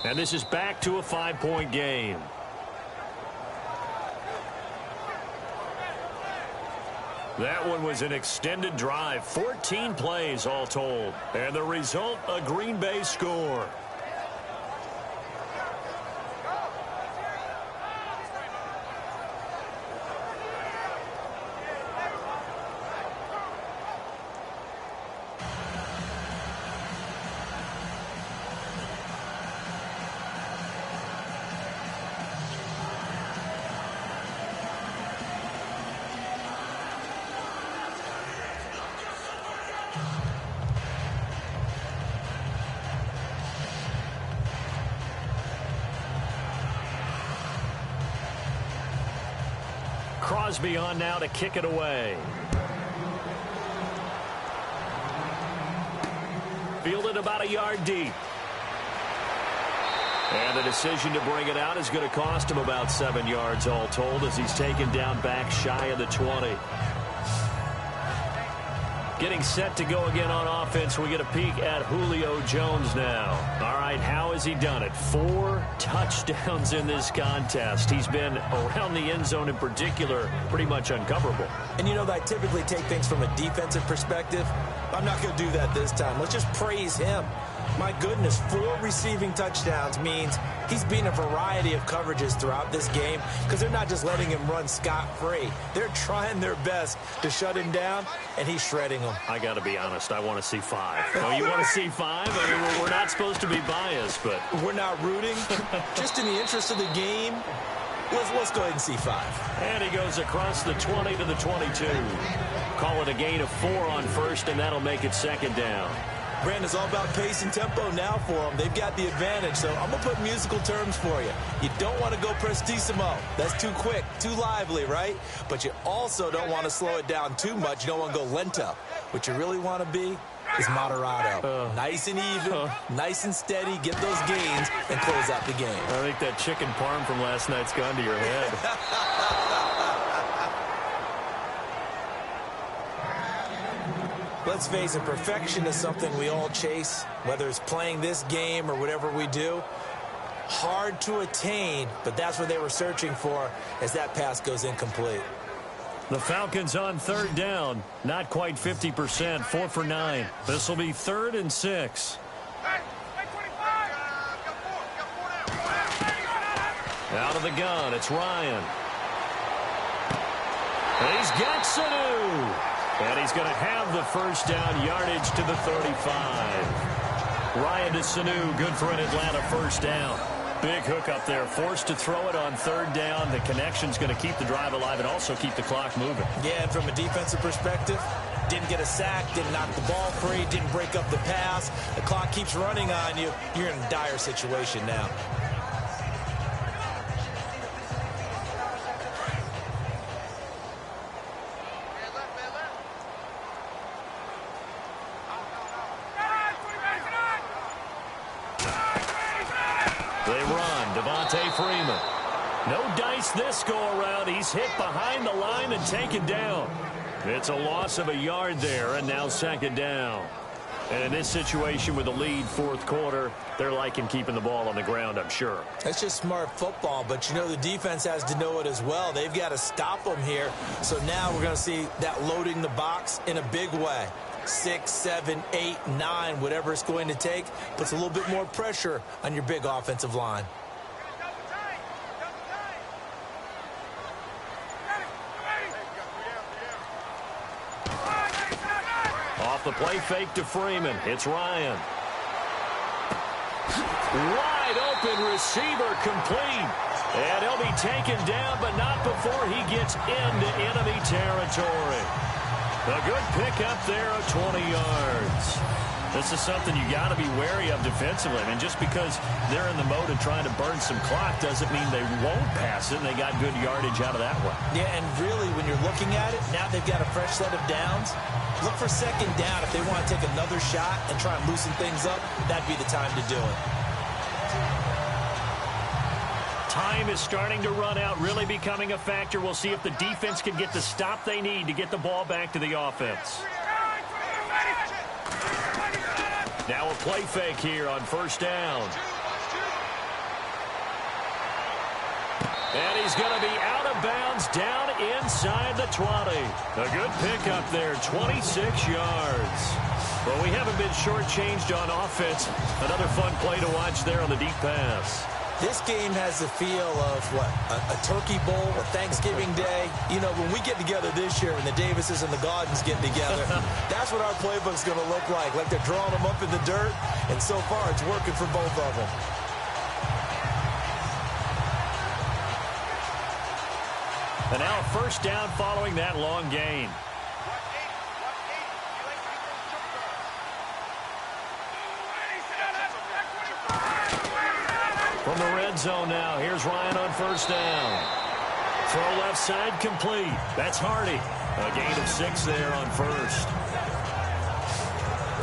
And this is back to a 5-point game. That one was an extended drive, 14 plays all told. And the result, a Green Bay score. Crosby on now to kick it away. Fielded about a yard deep. And the decision to bring it out is going to cost him about 7 yards all told as he's taken down back shy of the 20. Getting set to go again on offense. We get a peek at Julio Jones now. All right, how has he done it? 4 touchdowns in this contest. He's been around the end zone in particular pretty much uncoverable. And you know, I typically take things from a defensive perspective. I'm not going to do that this time. Let's just praise him. My goodness, 4 receiving touchdowns means he's been a variety of coverages throughout this game because they're not just letting him run scot-free. They're trying their best to shut him down, and he's shredding them. I got to be honest, I want to see 5. Oh, you want to see 5? I mean, we're not supposed to be biased, but... We're not rooting. Just in the interest of the game, let's go ahead and see 5. And he goes across the 20 to the 22. Call it a gain of 4 on first, and that'll make it second down. Brandon, it's all about pace and tempo now for them. They've got the advantage, so I'm going to put musical terms for you. You don't want to go prestissimo. That's too quick, too lively, right? But you also don't want to slow it down too much. You don't want to go lento. What you really want to be is moderato. Nice and even, nice and steady, get those gains, and close out the game. I think that chicken parm from last night's gone to your head. Let's face it, perfection is something we all chase, whether it's playing this game or whatever we do. Hard to attain, but that's what they were searching for as that pass goes incomplete. The Falcons on third down. Not quite 50%, 4 for 9. This will be 3rd and 6. Out of the gun, it's Ryan. He's got Sanu. And he's going to have the first down, yardage to the 35. Ryan to Sanu, good for an Atlanta first down. Big hook up there, forced to throw it on third down. The connection's going to keep the drive alive and also keep the clock moving. Yeah, and from a defensive perspective, didn't get a sack, didn't knock the ball free, didn't break up the pass. The clock keeps running on you. You're in a dire situation now. Freeman. No dice this go-around. He's hit behind the line and taken down. It's a loss of a yard there, and now second down. And in this situation with a lead fourth quarter, they're liking keeping the ball on the ground, I'm sure. That's just smart football, but you know the defense has to know it as well. They've got to stop them here. So now we're going to see that loading the box in a big way. 6, 7, 8, 9, whatever it's going to take, puts a little bit more pressure on your big offensive line. The play fake to Freeman. It's Ryan. Wide open receiver complete. And he'll be taken down, but not before he gets into enemy territory. A good pickup there of 20 yards. This is something you got to be wary of defensively. I mean, just because they're in the mode of trying to burn some clock doesn't mean they won't pass it, and they got good yardage out of that one. Yeah, and really, when you're looking at it, now they've got a fresh set of downs. Look for second down. If they want to take another shot and try and loosen things up, that'd be the time to do it. Time is starting to run out, really becoming a factor. We'll see if the defense can get the stop they need to get the ball back to the offense. Now a play fake here on first down. And he's going to be out of bounds down inside the 20. A good pickup there, 26 yards. Well, we haven't been shortchanged on offense. Another fun play to watch there on the deep pass. This game has the feel of, what, a turkey bowl, a Thanksgiving day. You know, when we get together this year, when the Davises and the Gaudens get together, that's what our playbook's going to look like. Like they're drawing them up in the dirt, and so far it's working for both of them. And now a first down following that long gain. From the red zone now, here's Ryan on first down. Throw left side complete. That's Hardy. A gain of 6 there on first.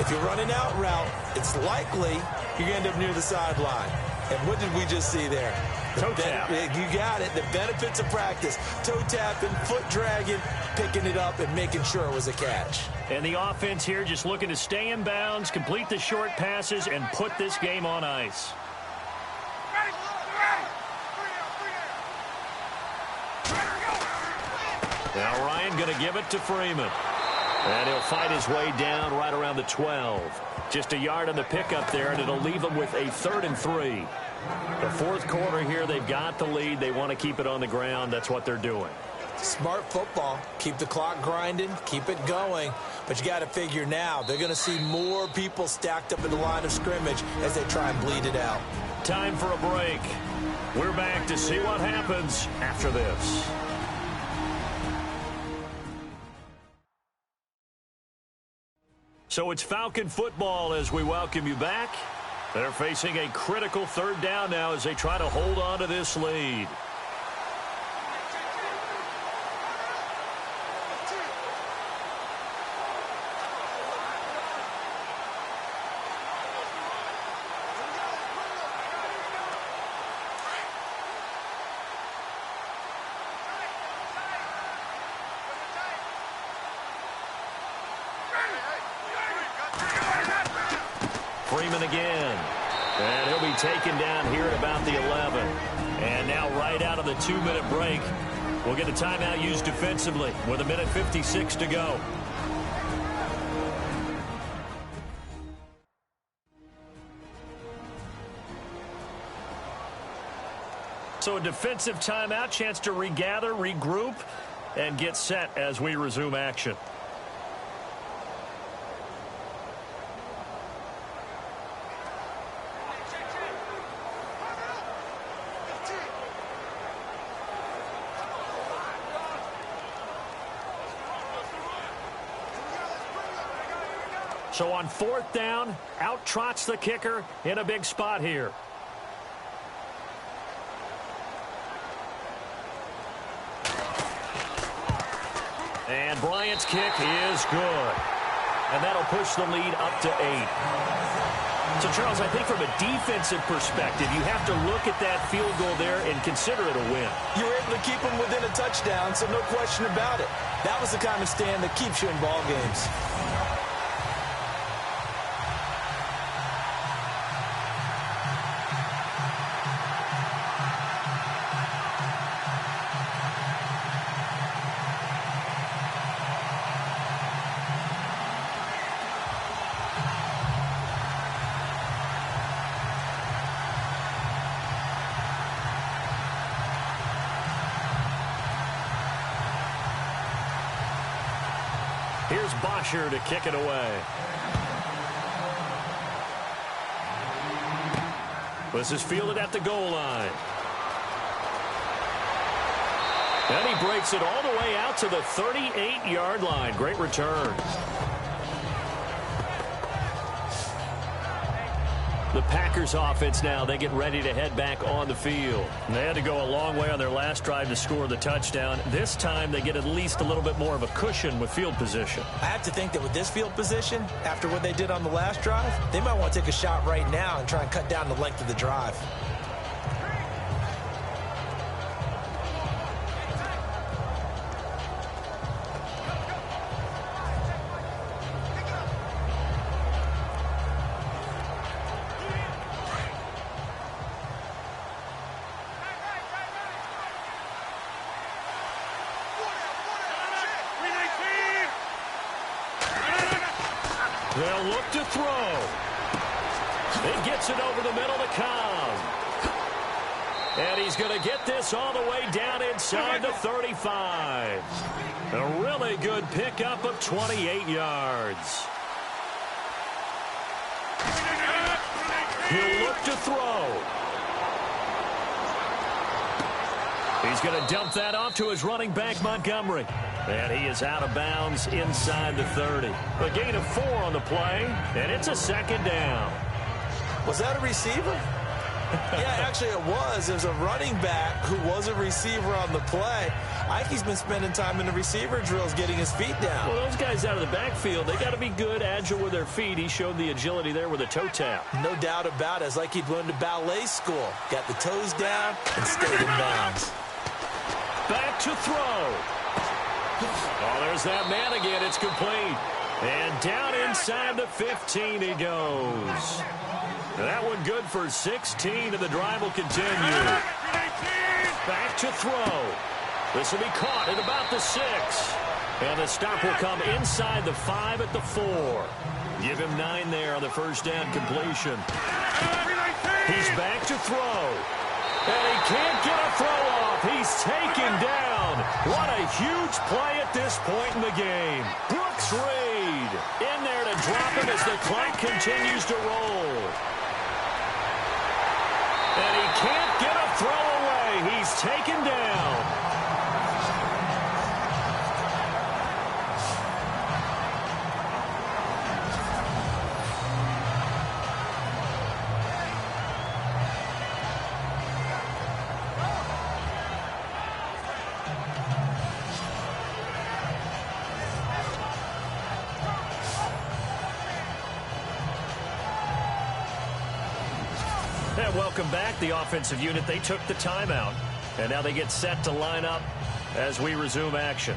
If you're running out route, it's likely you're going to end up near the sideline. And what did we just see there? Toe tap. You got it. The benefits of practice. Toe tapping, foot dragging, picking it up, and making sure it was a catch. And the offense here just looking to stay in bounds, complete the short passes, and put this game on ice. Now Ryan going to give it to Freeman. And he'll fight his way down right around the 12. Just a yard on the pickup there, and it'll leave them with a 3rd and 3. The fourth quarter here, they've got the lead. They want to keep it on the ground. That's what they're doing. Smart football. Keep the clock grinding. Keep it going. But you got to figure now, they're going to see more people stacked up in the line of scrimmage as they try and bleed it out. Time for a break. We're back to see what happens after this. So it's Falcon football as we welcome you back. They're facing a critical 3rd down now as they try to hold on to this lead. Freeman again. And he'll be taken down here at about the 11. And now right out of the 2-minute break, we'll get a timeout used defensively with 1:56 to go. So a defensive timeout, chance to regather, regroup, and get set as we resume action. So on 4th down, out trots the kicker in a big spot here. And Bryant's kick is good. And that'll push the lead up to 8. So, Charles, I think from a defensive perspective, you have to look at that field goal there and consider it a win. You were able to keep them within a touchdown, so no question about it. That was the kind of stand that keeps you in ball games. Here's Bosher to kick it away. This is fielded at the goal line. And he breaks it all the way out to the 38-yard line. Great return. The Packers offense now, they get ready to head back on the field. And they had to go a long way on their last drive to score the touchdown. This time they get at least a little bit more of a cushion with field position. I have to think that with this field position, after what they did on the last drive, they might want to take a shot right now and try and cut down the length of the drive. They'll look to throw. It gets it over the middle to Cobb. And he's going to get this all the way down inside the 35. A really good pickup of 28 yards. He'll look to throw. He's going to dump that off to his running back, Montgomery. And he is out of bounds inside the 30. A gain of 4 on the play, and it's a second down. Was that a receiver? Yeah, actually it was. There's a running back who was a receiver on the play. Ike's been spending time in the receiver drills getting his feet down. Well, those guys out of the backfield, they got to be good, agile with their feet. He showed the agility there with a toe tap. No doubt about it. It's like he'd went to ballet school. Got the toes down and stayed in bounds. Back to throw. Oh, there's that man again. It's complete. And down inside the 15 he goes. That one good for 16, and the drive will continue. Back to throw. This will be caught at about the 6. And the stop will come inside the 5 at the 4. Give him 9 there on the first down completion. He's back to throw. And he can't get a throw off. He's taken down. What a huge play at this point in the game. Brooks Reed in there to drop him as the clock continues to roll. And he can't get a throw away. He's taken down. And welcome back, the offensive unit. They took the timeout, and now they get set to line up as we resume action.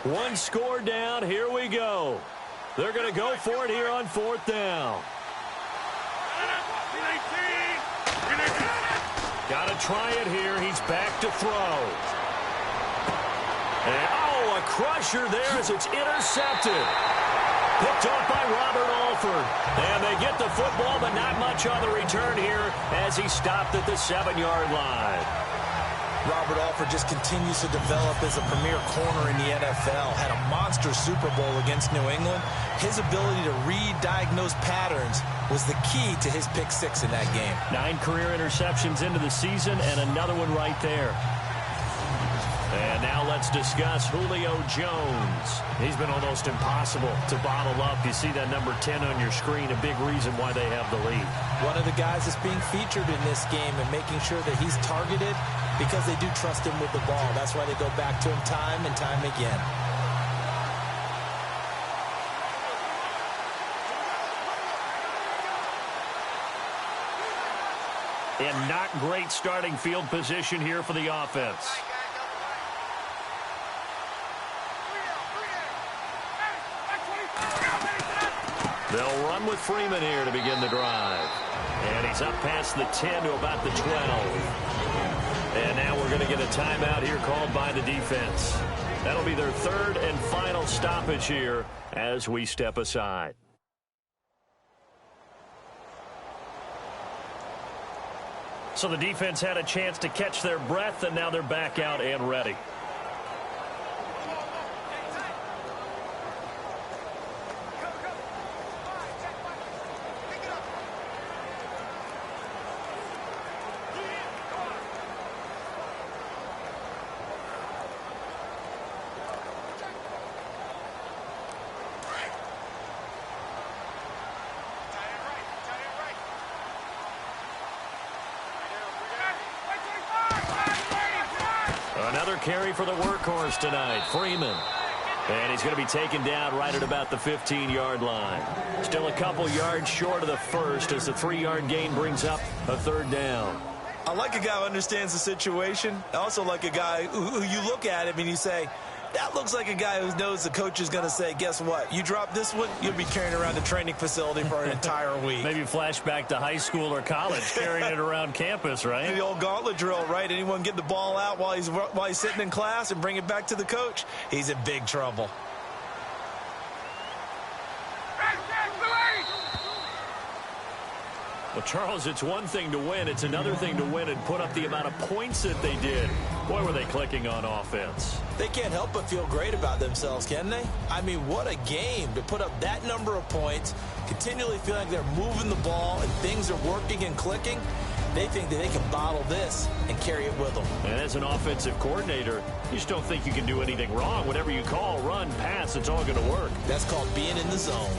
One score down. Here we go. They're going to go for it here on 4th down. Got to try it here. He's back to throw. And, oh, a crusher there as it's intercepted. Picked off by Robert Alford. And they get the football, but not much on the return here as he stopped at the 7-yard line. Robert Alford just continues to develop as a premier corner in the NFL. Had a monster Super Bowl against New England. His ability to read, diagnose patterns was the key to his pick 6 in that game. 9 career interceptions into the season and another one right there. And now let's discuss Julio Jones. He's been almost impossible to bottle up. You see that number 10 on your screen, a big reason why they have the lead. One of the guys that's being featured in this game and making sure that he's targeted because they do trust him with the ball. That's why they go back to him time and time again. And not great starting field position here for the offense. They'll run with Freeman here to begin the drive. And he's up past the 10 to about the 12. And now we're going to get a timeout here called by the defense. That'll be their 3rd and final stoppage here as we step aside. So the defense had a chance to catch their breath, and now they're back out and ready. Another carry for the workhorse tonight, Freeman. And he's going to be taken down right at about the 15-yard line. Still a couple yards short of the first as the 3-yard gain brings up a 3rd down. I like a guy who understands the situation. I also like a guy who you look at him and you say, that looks like a guy who knows the coach is going to say, guess what? You drop this one, you'll be carrying around the training facility for an entire week. Maybe flashback to high school or college, carrying it around campus, right? The old gauntlet drill, right? Anyone get the ball out while he's sitting in class and bring it back to the coach? He's in big trouble. Well, Charles, it's one thing to win. It's another thing to win and put up the amount of points that they did. Boy, were they clicking on offense. They can't help but feel great about themselves, can they? I mean, what a game to put up that number of points, continually feeling like they're moving the ball and things are working and clicking. They think that they can bottle this and carry it with them. And as an offensive coordinator, you just don't think you can do anything wrong. Whatever you call, run, pass, it's all going to work. That's called being in the zone.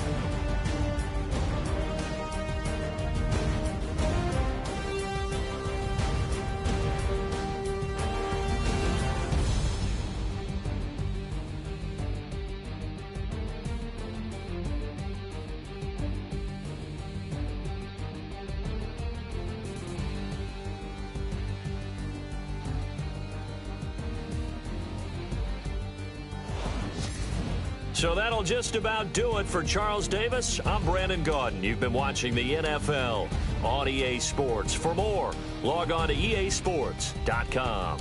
So that'll just about do it for Charles Davis. I'm Brandon Gaudin. You've been watching the NFL on EA Sports. For more, log on to easports.com.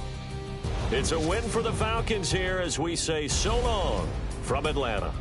It's a win for the Falcons here as we say so long from Atlanta.